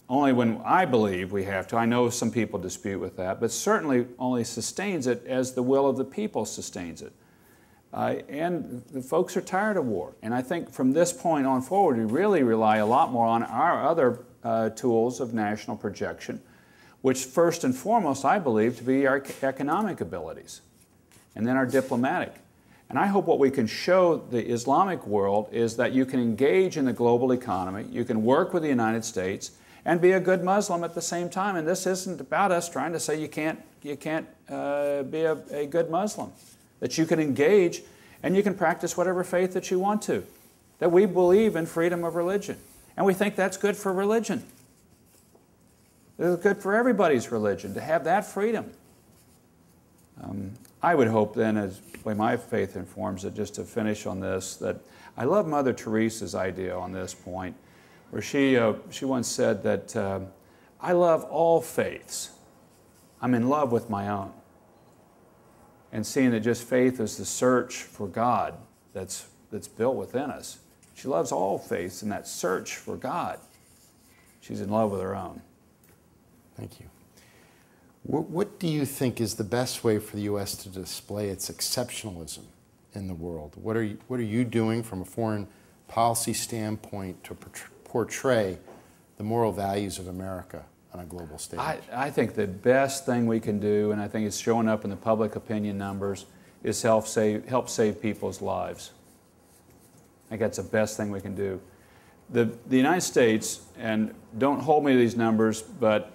when I believe we have to. I know some people dispute with that, but certainly only sustains it as the will of the people sustains it. And the folks are tired of war. And I think from this point on forward, we really rely a lot more on our other tools of national projection, which first and foremost, I believe, to be our economic abilities, and then our diplomatic. And I hope what we can show the Islamic world is that you can engage in the global economy, you can work with the United States, and be a good Muslim at the same time. And this isn't about us trying to say you can't be a good Muslim. That you can engage and you can practice whatever faith that you want to. That we believe in freedom of religion. And we think that's good for religion. It's good for everybody's religion to have that freedom. I would hope then, as the way my faith informs it, just to finish on this, that I love Mother Teresa's idea on this point, where she once said that I love all faiths. I'm in love with my own. And seeing that just faith is the search for God that's built within us. She loves all faiths in that search for God. She's in love with her own. Thank you. What do you think is the best way for the U.S. to display its exceptionalism in the world? What are you doing from a foreign policy standpoint to portray the moral values of America on a global stage? I think the best thing we can do, and I think it's showing up in the public opinion numbers, is help save people's lives. I think that's the best thing we can do. The United States, and don't hold me to these numbers, but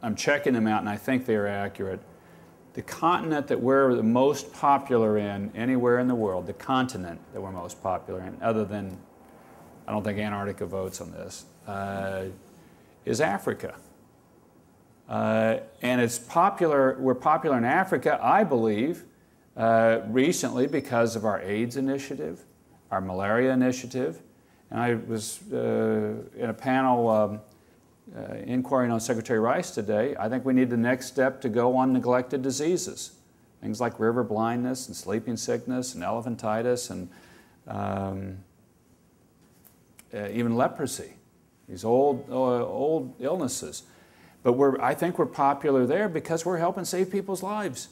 I'm checking them out and I think they are accurate. the continent that we're the most popular in anywhere in the world, the continent that we're most popular in, other than, I don't think Antarctica votes on this, is Africa. And it's popular, we're popular in Africa, I believe, recently because of our AIDS initiative, our malaria initiative. And I was in a panel inquiring on Secretary Rice today. I think we need the next step to go on neglected diseases. Things like river blindness and sleeping sickness and elephantitis and even leprosy, these old illnesses. But I think we're popular there because we're helping save people's lives.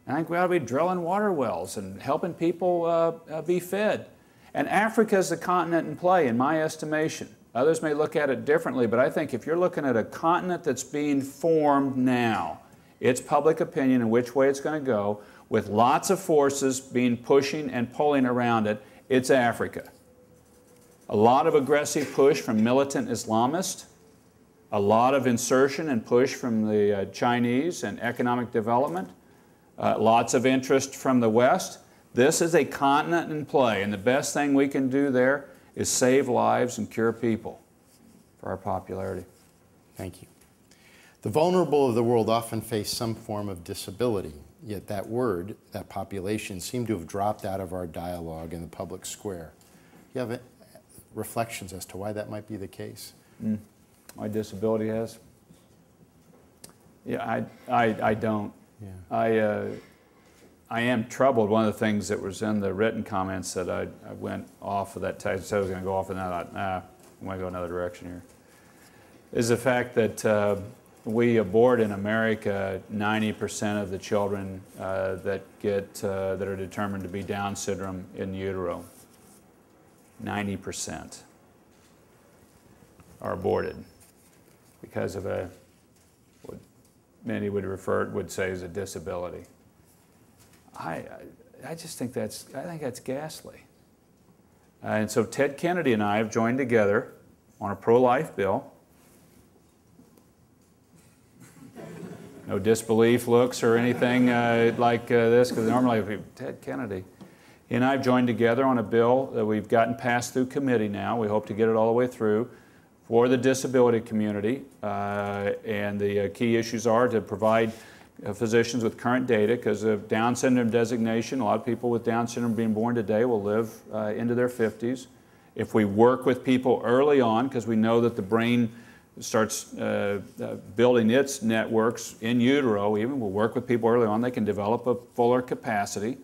I think we ought to be drilling water wells and helping people be fed. And Africa is the continent in play, in my estimation. Others may look at it differently, but I think if you're looking at a continent that's being formed now, it's public opinion and which way it's going to go, with lots of forces being pushing and pulling around it, it's Africa. A lot of aggressive push from militant Islamists, a lot of insertion and push from the Chinese and economic development, lots of interest from the West. This is a continent in play, and the best thing we can do there is save lives and cure people for our popularity. Thank you. The vulnerable of the world often face some form of disability, yet that word, that population, seem to have dropped out of our dialogue in the public square. Do you have reflections as to why that might be the case? My disability has? Yeah, I don't. Yeah. I am troubled. One of the things that was in the written comments that I went off of that text, I said I was going to go off, and then I thought, nah, I'm going to go another direction here, is the fact that we abort in America 90% of the children that are determined to be Down syndrome in utero. 90% are aborted because of what many would say is a disability. I just think that's ghastly. And so Ted Kennedy and I have joined together on a pro-life bill. No disbelief looks or anything like this, because normally Ted Kennedy. He and I have joined together on a bill that we've gotten passed through committee now. We hope to get it all the way through for the disability community. And the key issues are to provide physicians with current data, because of Down syndrome designation. A lot of people with Down syndrome being born today will live into their 50s. If we work with people early on, because we know that the brain starts building its networks in utero, even we'll work with people early on, they can develop a fuller capacity.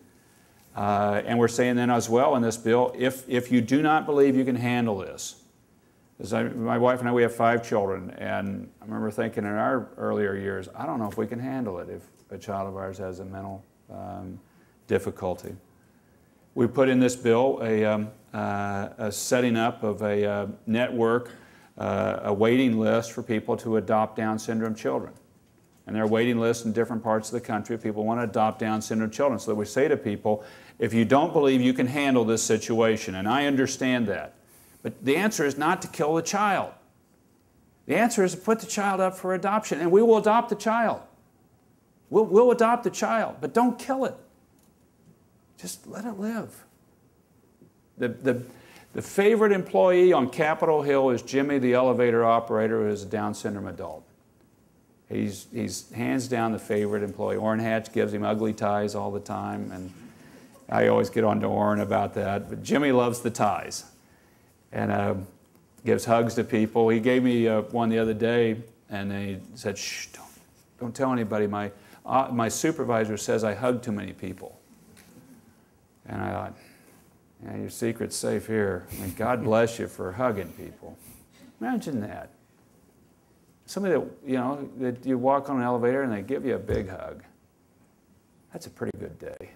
And we're saying then as well in this bill, if you do not believe you can handle this, my wife and I, we have 5 children, and I remember thinking in our earlier years, I don't know if we can handle it if a child of ours has a mental difficulty. We put in this bill a setting up of a network, a waiting list for people to adopt Down syndrome children. And there are waiting lists in different parts of the country if people want to adopt Down syndrome children. So that we say to people, if you don't believe you can handle this situation, and I understand that, but the answer is not to kill the child. The answer is to put the child up for adoption, and we will adopt the child. We'll adopt the child, but don't kill it. Just let it live. The favorite employee on Capitol Hill is Jimmy, the elevator operator, who is a Down syndrome adult. He's hands down the favorite employee. Orrin Hatch gives him ugly ties all the time, and I always get on to Orrin about that. But Jimmy loves the ties and gives hugs to people. He gave me one the other day, and he said, "Shh, don't tell anybody. My supervisor says I hug too many people." And I thought, yeah, your secret's safe here. I mean, God bless you for hugging people. Imagine that. Somebody that you walk on an elevator and they give you a big hug. That's a pretty good day.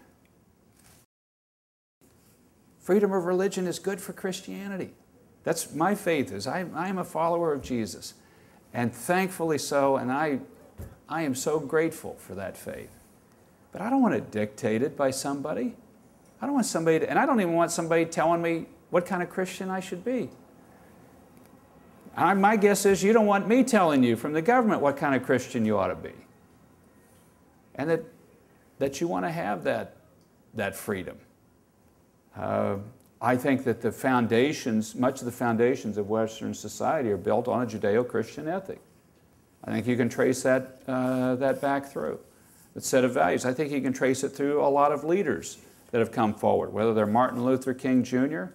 Freedom of religion is good for Christianity. That's my faith is. I am a follower of Jesus. And thankfully so, and I am so grateful for that faith. But I don't want to dictate it by somebody. I don't want somebody to, and I don't even want somebody telling me what kind of Christian I should be. My guess is you don't want me telling you from the government what kind of Christian you ought to be. And that that you want to have that freedom. I think that the foundations, much of the foundations of Western society are built on a Judeo-Christian ethic. I think you can trace that, that back through. The set of values. I think you can trace it through a lot of leaders that have come forward, whether they're Martin Luther King Jr.,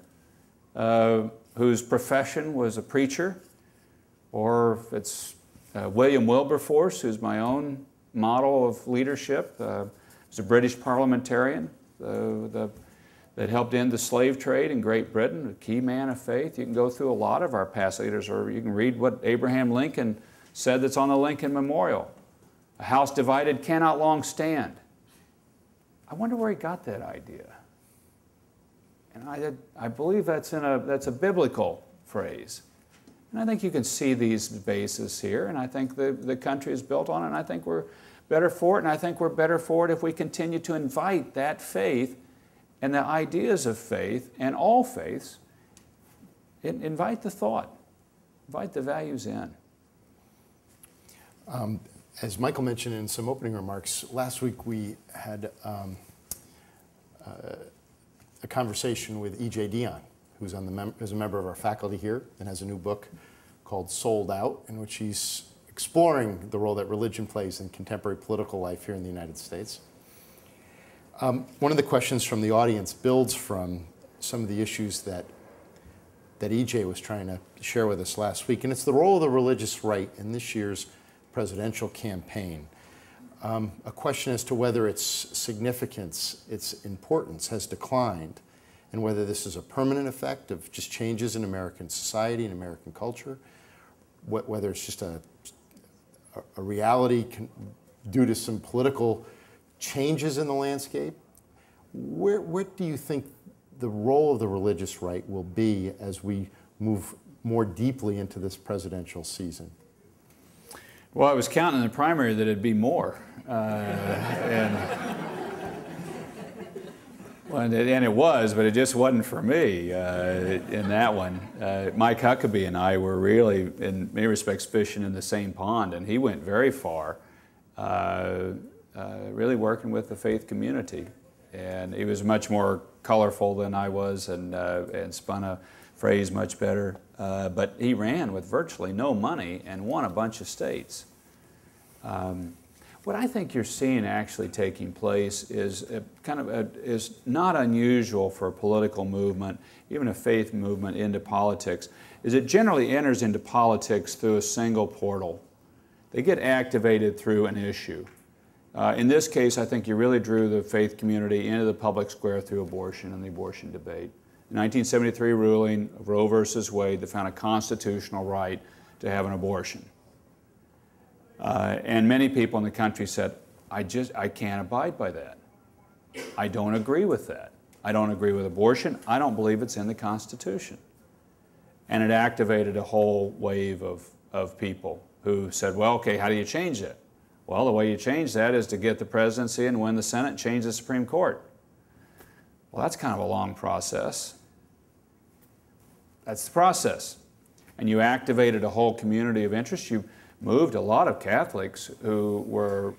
whose profession was a preacher, or if it's William Wilberforce, who's my own model of leadership. He's a British parliamentarian that helped end the slave trade in Great Britain, a key man of faith. You can go through a lot of our past leaders, or you can read what Abraham Lincoln said that's on the Lincoln Memorial. A house divided cannot long stand. I wonder where he got that idea. And I believe that's a biblical phrase. And I think you can see these bases here, and I think the country is built on it, and I think we're better for it, and I think we're better for it if we continue to invite that faith and the ideas of faith and all faiths. Invite the thought, invite the values in. As Michael mentioned in some opening remarks, last week we had a conversation with E.J. Dion, who's a member of our faculty here and has a new book called Sold Out, in which he's exploring the role that religion plays in contemporary political life here in the United States. One of the questions from the audience builds from some of the issues that E.J. was trying to share with us last week, and it's the role of the religious right in this year's presidential campaign. A question as to whether its significance, its importance has declined, and whether this is a permanent effect of just changes in American society and American culture, whether it's just a reality due to some political changes in the landscape. Where do you think the role of the religious right will be as we move more deeply into this presidential season? Well, I was counting in the primary that it'd be more. And it was, but it just wasn't for me in that one. Mike Huckabee and I were really, in many respects, fishing in the same pond, and he went very far, really working with the faith community. And he was much more colorful than I was, and spun a phrase much better. But he ran with virtually no money and won a bunch of states. What I think you're seeing actually taking place is is not unusual for a political movement, even a faith movement, into politics, is it generally enters into politics through a single portal. They get activated through an issue. In this case, I think you really drew the faith community into the public square through abortion and the abortion debate. The 1973 ruling of Roe versus Wade that found a constitutional right to have an abortion. And many people in the country said, I can't abide by that. I don't agree with that. I don't agree with abortion. I don't believe it's in the Constitution. And it activated a whole wave of people who said, well, okay, how do you change that? Well, the way you change that is to get the presidency and win the Senate and change the Supreme Court. Well, that's kind of a long process. That's the process. And you activated a whole community of interest. You moved a lot of Catholics who were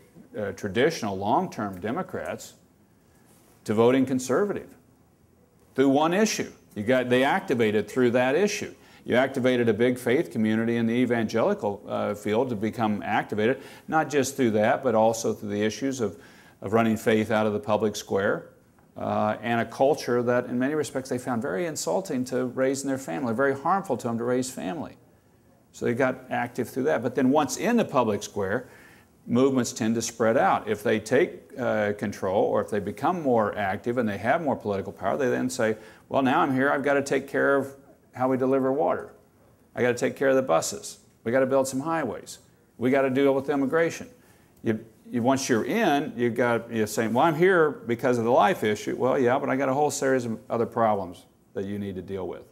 traditional long-term Democrats to voting conservative through one issue. They activated through that issue. You activated a big faith community in the evangelical field to become activated, not just through that, but also through the issues of running faith out of the public square, and a culture that in many respects they found very insulting to raise in their family, very harmful to them to raise family. So they got active through that. But then once in the public square, movements tend to spread out. If they take control, or if they become more active and they have more political power, they then say, well, now I'm here, I've got to take care of how we deliver water. I got to take care of the buses. We got to build some highways. We got to deal with immigration. Once you're in, you're saying, well, I'm here because of the life issue. Well, yeah, but I got a whole series of other problems that you need to deal with.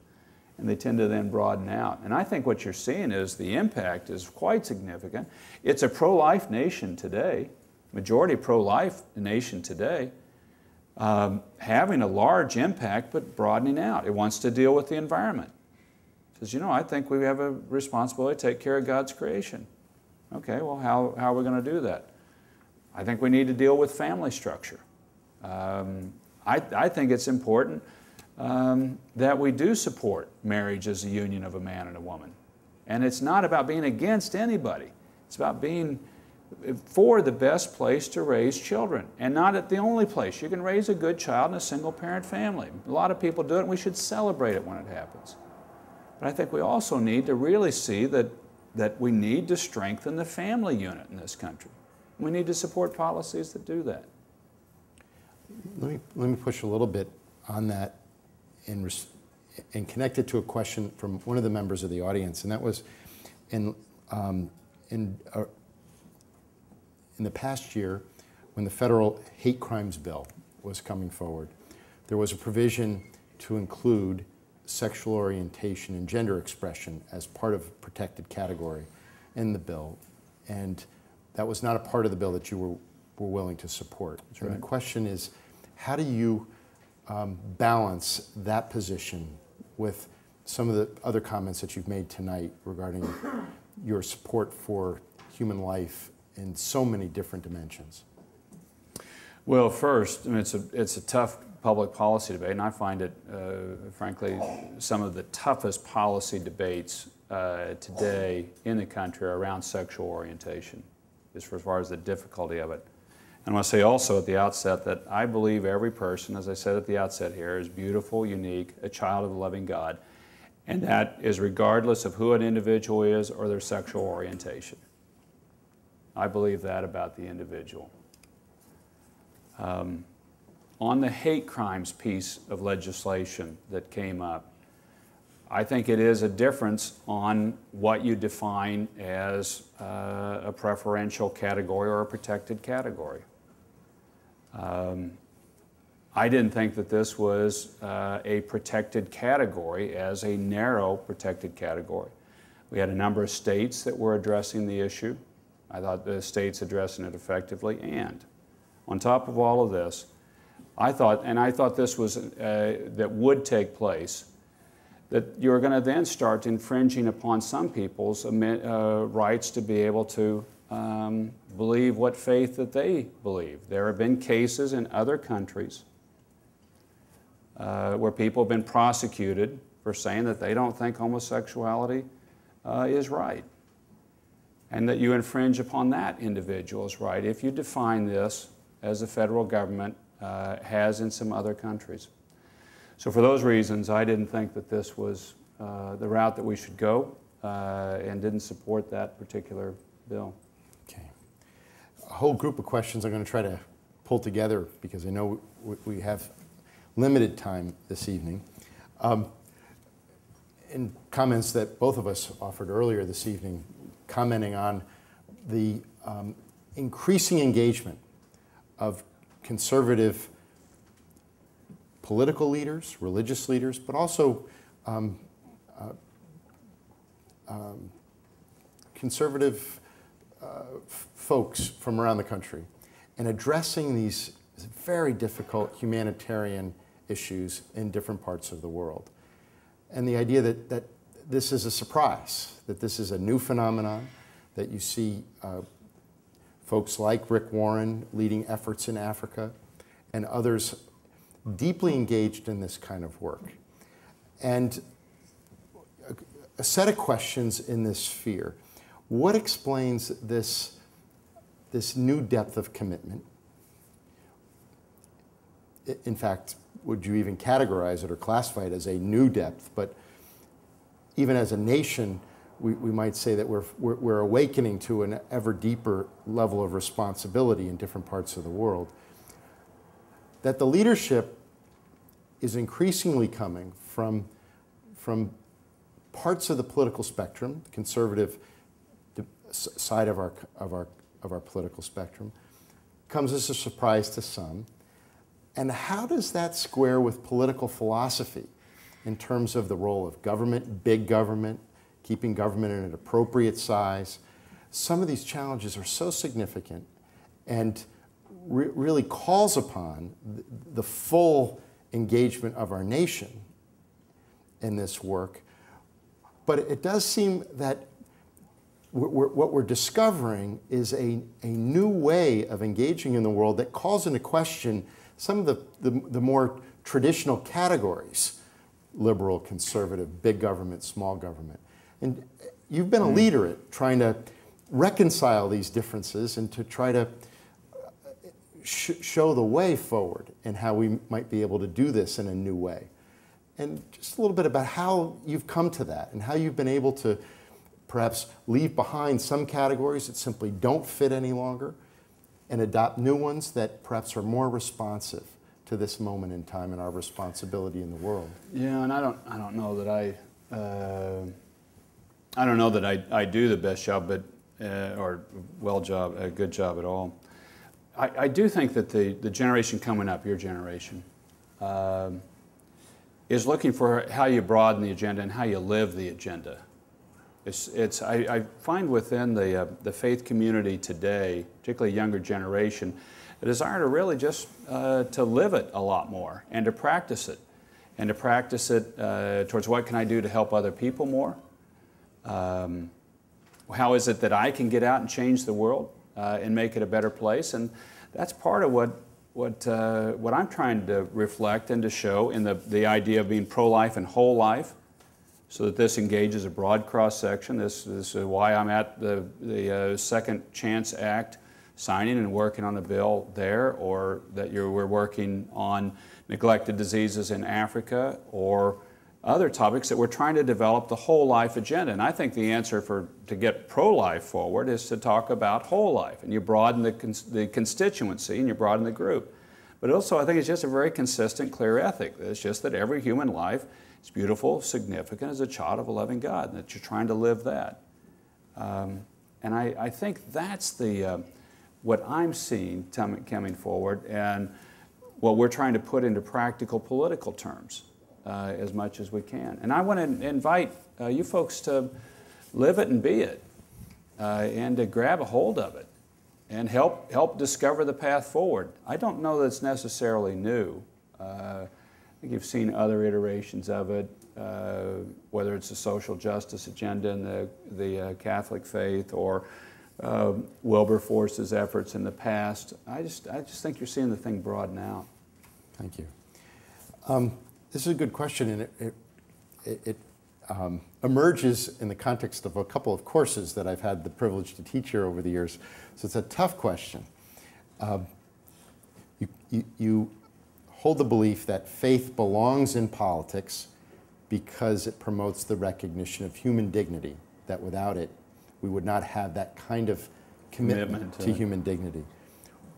And they tend to then broaden out. And I think what you're seeing is the impact is quite significant. It's a pro-life nation today, majority pro-life nation today, having a large impact but broadening out. It wants to deal with the environment. It says, I think we have a responsibility to take care of God's creation. Okay, well, how are we going to do that? I think we need to deal with family structure. I think it's important that we do support marriage as a union of a man and a woman. And it's not about being against anybody. It's about being for the best place to raise children, and not at the only place. You can raise a good child in a single-parent family. A lot of people do it, and we should celebrate it when it happens. But I think we also need to really see that we need to strengthen the family unit in this country. We need to support policies that do that. Let me push a little bit on that and connect it to a question from one of the members of the audience, and that was in the past year, when the federal hate crimes bill was coming forward, there was a provision to include sexual orientation and gender expression as part of a protected category in the bill, and that was not a part of the bill that you were willing to support. That's and right. The question is, how do you balance that position with some of the other comments that you've made tonight regarding your support for human life in so many different dimensions? Well, first, I mean, it's a tough public policy debate, and I find it, frankly, some of the toughest policy debates today in the country are around sexual orientation, as far as the difficulty of it. And I want to say also at the outset that I believe every person, as I said at the outset here, is beautiful, unique, a child of the loving God, and that is regardless of who an individual is or their sexual orientation. I believe that about the individual. On the hate crimes piece of legislation that came up, I think it is a difference on what you define as a preferential category or a protected category. I didn't think that this was a protected category as a narrow protected category. We had a number of states that were addressing the issue. I thought the states addressing it effectively, and on top of all of this, I thought this was that would take place, that you're going to then start infringing upon some people's rights to be able to believe what faith that they believe. There have been cases in other countries where people have been prosecuted for saying that they don't think homosexuality is right, and that you infringe upon that individual's right if you define this as the federal government has in some other countries. So for those reasons, I didn't think that this was the route that we should go and didn't support that particular bill. Okay. A whole group of questions I'm going to try to pull together because I know we have limited time this evening. In comments that both of us offered earlier this evening, commenting on the increasing engagement of conservative political leaders, religious leaders, but also conservative folks from around the country, and addressing these very difficult humanitarian issues in different parts of the world. And the idea that this is a surprise, that this is a new phenomenon, that you see folks like Rick Warren leading efforts in Africa and others deeply engaged in this kind of work. And a set of questions in this sphere. What explains this new depth of commitment? In fact, would you even categorize it or classify it as a new depth? But even as a nation, we might say that we're awakening to an ever deeper level of responsibility in different parts of the world. That the leadership is increasingly coming from parts of the political spectrum, the conservative side of our political spectrum, comes as a surprise to some. And how does that square with political philosophy in terms of the role of government, big government, keeping government in an appropriate size? Some of these challenges are so significant and really calls upon the full engagement of our nation in this work. But it does seem that what we're discovering is a new way of engaging in the world that calls into question some of the more traditional categories: liberal, conservative, big government, small government. And you've been a leader at trying to reconcile these differences and to try to show the way forward and how we might be able to do this in a new way. And just a little bit about how you've come to that and how you've been able to perhaps leave behind some categories that simply don't fit any longer and adopt new ones that perhaps are more responsive to this moment in time and our responsibility in the world. Yeah, and I don't know that I do the best job, but or a good job at all. I do think that the generation coming up, your generation, is looking for how you broaden the agenda and how you live the agenda. I find within the faith community today, particularly younger generation, a desire to really just to live it a lot more and to practice it. And to practice it towards what can I do to help other people more? How is it that I can get out and change the world and make it a better place? And that's part of what I'm trying to reflect and to show in the idea of being pro-life and whole life, so that this engages a broad cross-section. This is why I'm at the Second Chance Act signing and working on a bill there, or that we're working on neglected diseases in Africa, or other topics that we're trying to develop the whole life agenda. And I think the answer to get pro-life forward is to talk about whole life. And you broaden the constituency and you broaden the group. But also I think it's just a very consistent, clear ethic. It's just that every human life is beautiful, significant as a child of a loving God, and that you're trying to live that. And I think that's what I'm seeing coming forward, and what we're trying to put into practical political terms as much as we can. And I want to invite you folks to live it and be it, and to grab a hold of it and help discover the path forward. I don't know that it's necessarily new. I think you've seen other iterations of it, whether it's the social justice agenda in the Catholic faith, or Wilberforce's efforts in the past. I just think you're seeing the thing broaden out. Thank you. This is a good question, and it emerges in the context of a couple of courses that I've had the privilege to teach here over the years. So it's a tough question. You hold the belief that faith belongs in politics because it promotes the recognition of human dignity, that without it, we would not have that kind of commitment to human dignity.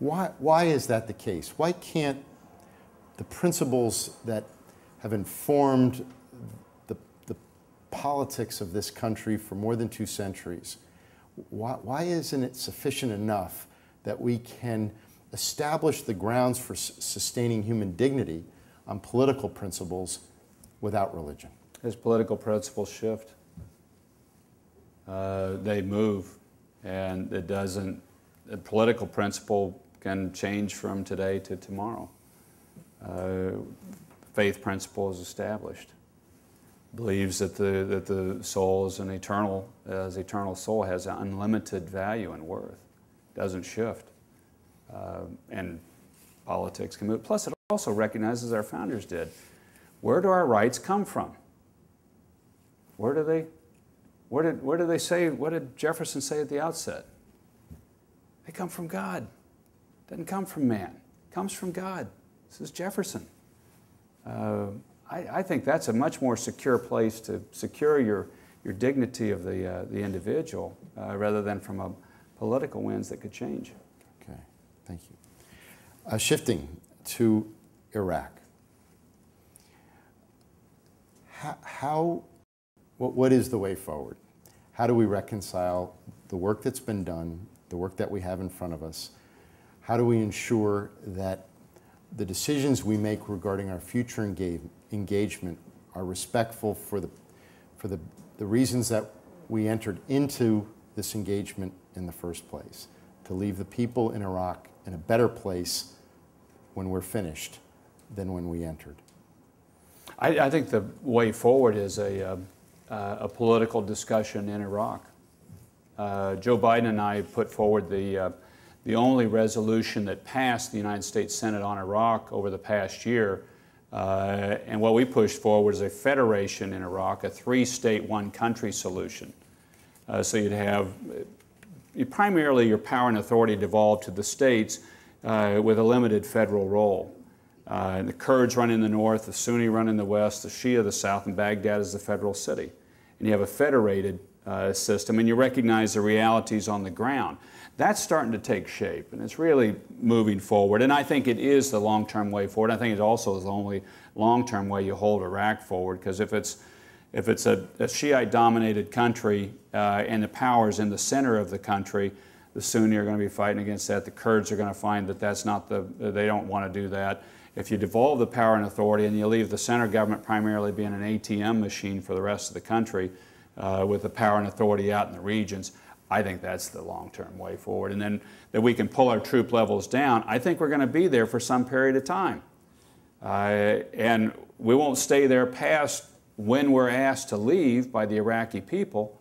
Why is that the case? Why can't the principles that have informed the politics of this country for more than 2 centuries, why isn't it sufficient enough that we can establish the grounds for sustaining human dignity on political principles without religion? As political principles shift, they move, and it doesn't. A political principle can change from today to tomorrow. Faith principle is established. Believes that the soul is eternal soul has unlimited value and worth. Doesn't shift. And politics can move. Plus, it also recognizes, our founders did, where do our rights come from? Where do they say? What did Jefferson say at the outset? They come from God. It doesn't come from man. It comes from God. This is Jefferson. I think that's a much more secure place to secure your dignity of the individual, rather than from a political winds that could change. Okay, thank you. Shifting to Iraq. What is the way forward? How do we reconcile the work that's been done, the work that we have in front of us? How do we ensure that the decisions we make regarding our future engagement are respectful for the reasons that we entered into this engagement in the first place, to leave the people in Iraq in a better place when we're finished than when we entered? I think the way forward is a political discussion in Iraq. Joe Biden and I put forward the only resolution that passed the United States Senate on Iraq over the past year. And what we pushed forward is a federation in Iraq, a three-state, one-country solution. So you'd have primarily your power and authority devolved to the states with a limited federal role. And the Kurds run in the north, the Sunni run in the west, the Shia the south, and Baghdad is the federal city. And you have a federated system, and you recognize the realities on the ground. That's starting to take shape, and it's really moving forward. And I think it is the long-term way forward. I think it also is the only long-term way you hold Iraq forward, because if it's a Shiite-dominated country and the power's in the center of the country, the Sunni are going to be fighting against that. The Kurds are going to find that that's not they don't want to do that. If you devolve the power and authority and you leave the center government primarily being an ATM machine for the rest of the country with the power and authority out in the regions, I think that's the long-term way forward. And then that we can pull our troop levels down. I think we're going to be there for some period of time. And we won't stay there past when we're asked to leave by the Iraqi people.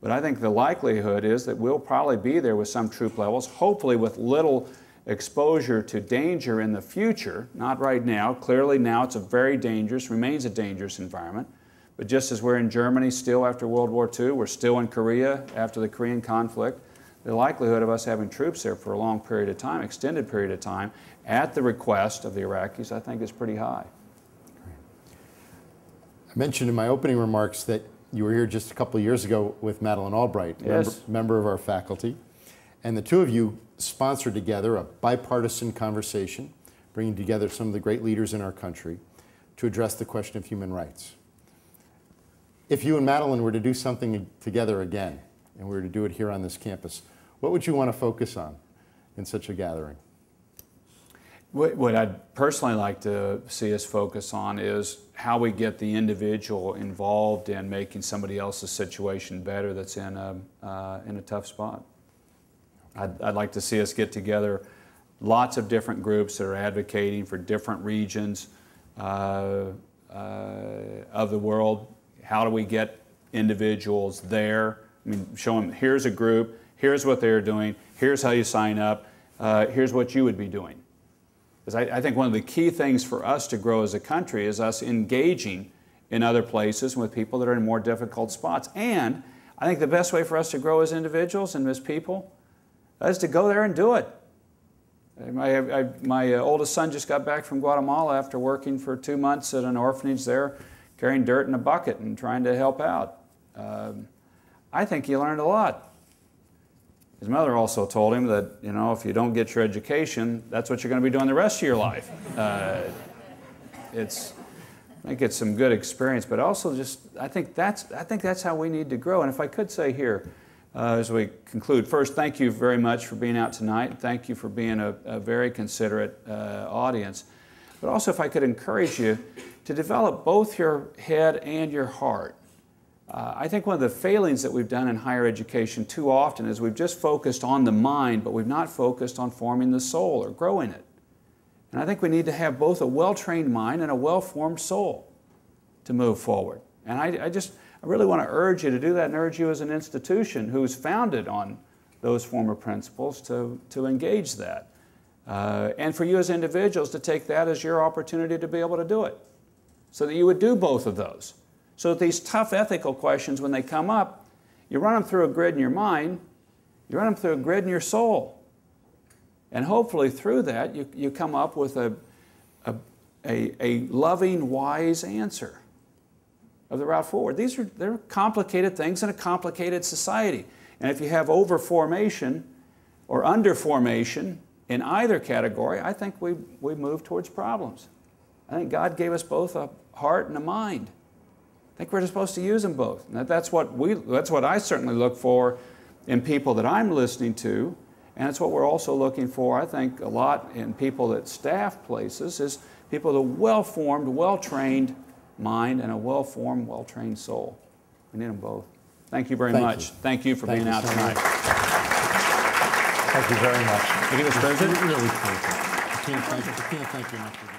But I think the likelihood is that we'll probably be there with some troop levels, hopefully with little exposure to danger in the future, not right now. Clearly now it's remains a dangerous environment. But just as we're in Germany still after World War II, we're still in Korea after the Korean conflict, the likelihood of us having troops there for a long period of time, extended period of time, at the request of the Iraqis, I think is pretty high. I mentioned in my opening remarks that you were here just a couple of years ago with Madeleine Albright, yes, member of our faculty, and the two of you sponsored together a bipartisan conversation, bringing together some of the great leaders in our country to address the question of human rights. If you and Madeleine were to do something together again, and we were to do it here on this campus, what would you want to focus on in such a gathering? What I'd personally like to see us focus on is how we get the individual involved in making somebody else's situation better that's in a tough spot. I'd like to see us get together lots of different groups that are advocating for different regions of the world. How do we get individuals there? I mean, show them, here's a group, here's what they're doing, here's how you sign up, here's what you would be doing. Because I think one of the key things for us to grow as a country is us engaging in other places with people that are in more difficult spots. And I think the best way for us to grow as individuals and as people is to go there and do it. My oldest son just got back from Guatemala after working for 2 months at an orphanage there, carrying dirt in a bucket and trying to help out. I think he learned a lot. His mother also told him that, you know, if you don't get your education, that's what you're going to be doing the rest of your life. I think it's some good experience, but also just I think that's how we need to grow. And if I could say here, as we conclude, first, thank you very much for being out tonight. Thank you for being a very considerate audience. But also, if I could encourage you to develop both your head and your heart. I think one of the failings that we've done in higher education too often is we've just focused on the mind, but we've not focused on forming the soul or growing it. And I think we need to have both a well-trained mind and a well-formed soul to move forward. And I really want to urge you to do that and urge you as an institution who's founded on those former principles to engage that. And for you as individuals to take that as your opportunity to be able to do it, so that you would do both of those. So that these tough ethical questions, when they come up, you run them through a grid in your mind, you run them through a grid in your soul. And hopefully through that, you come up with a loving, wise answer of the route forward. They're complicated things in a complicated society. And if you have overformation or underformation in either category, I think we move towards problems. I think God gave us both a heart and a mind. I think we're supposed to use them both. And that's what I certainly look for in people that I'm listening to, and it's what we're also looking for, I think, a lot in people that staff places, is people with a well-formed, well-trained mind and a well-formed, well-trained soul. We need them both. Thank you very much. Thank you for being out tonight. Thank you very much. Thank you, Mr. President. Really, I can't thank you enough for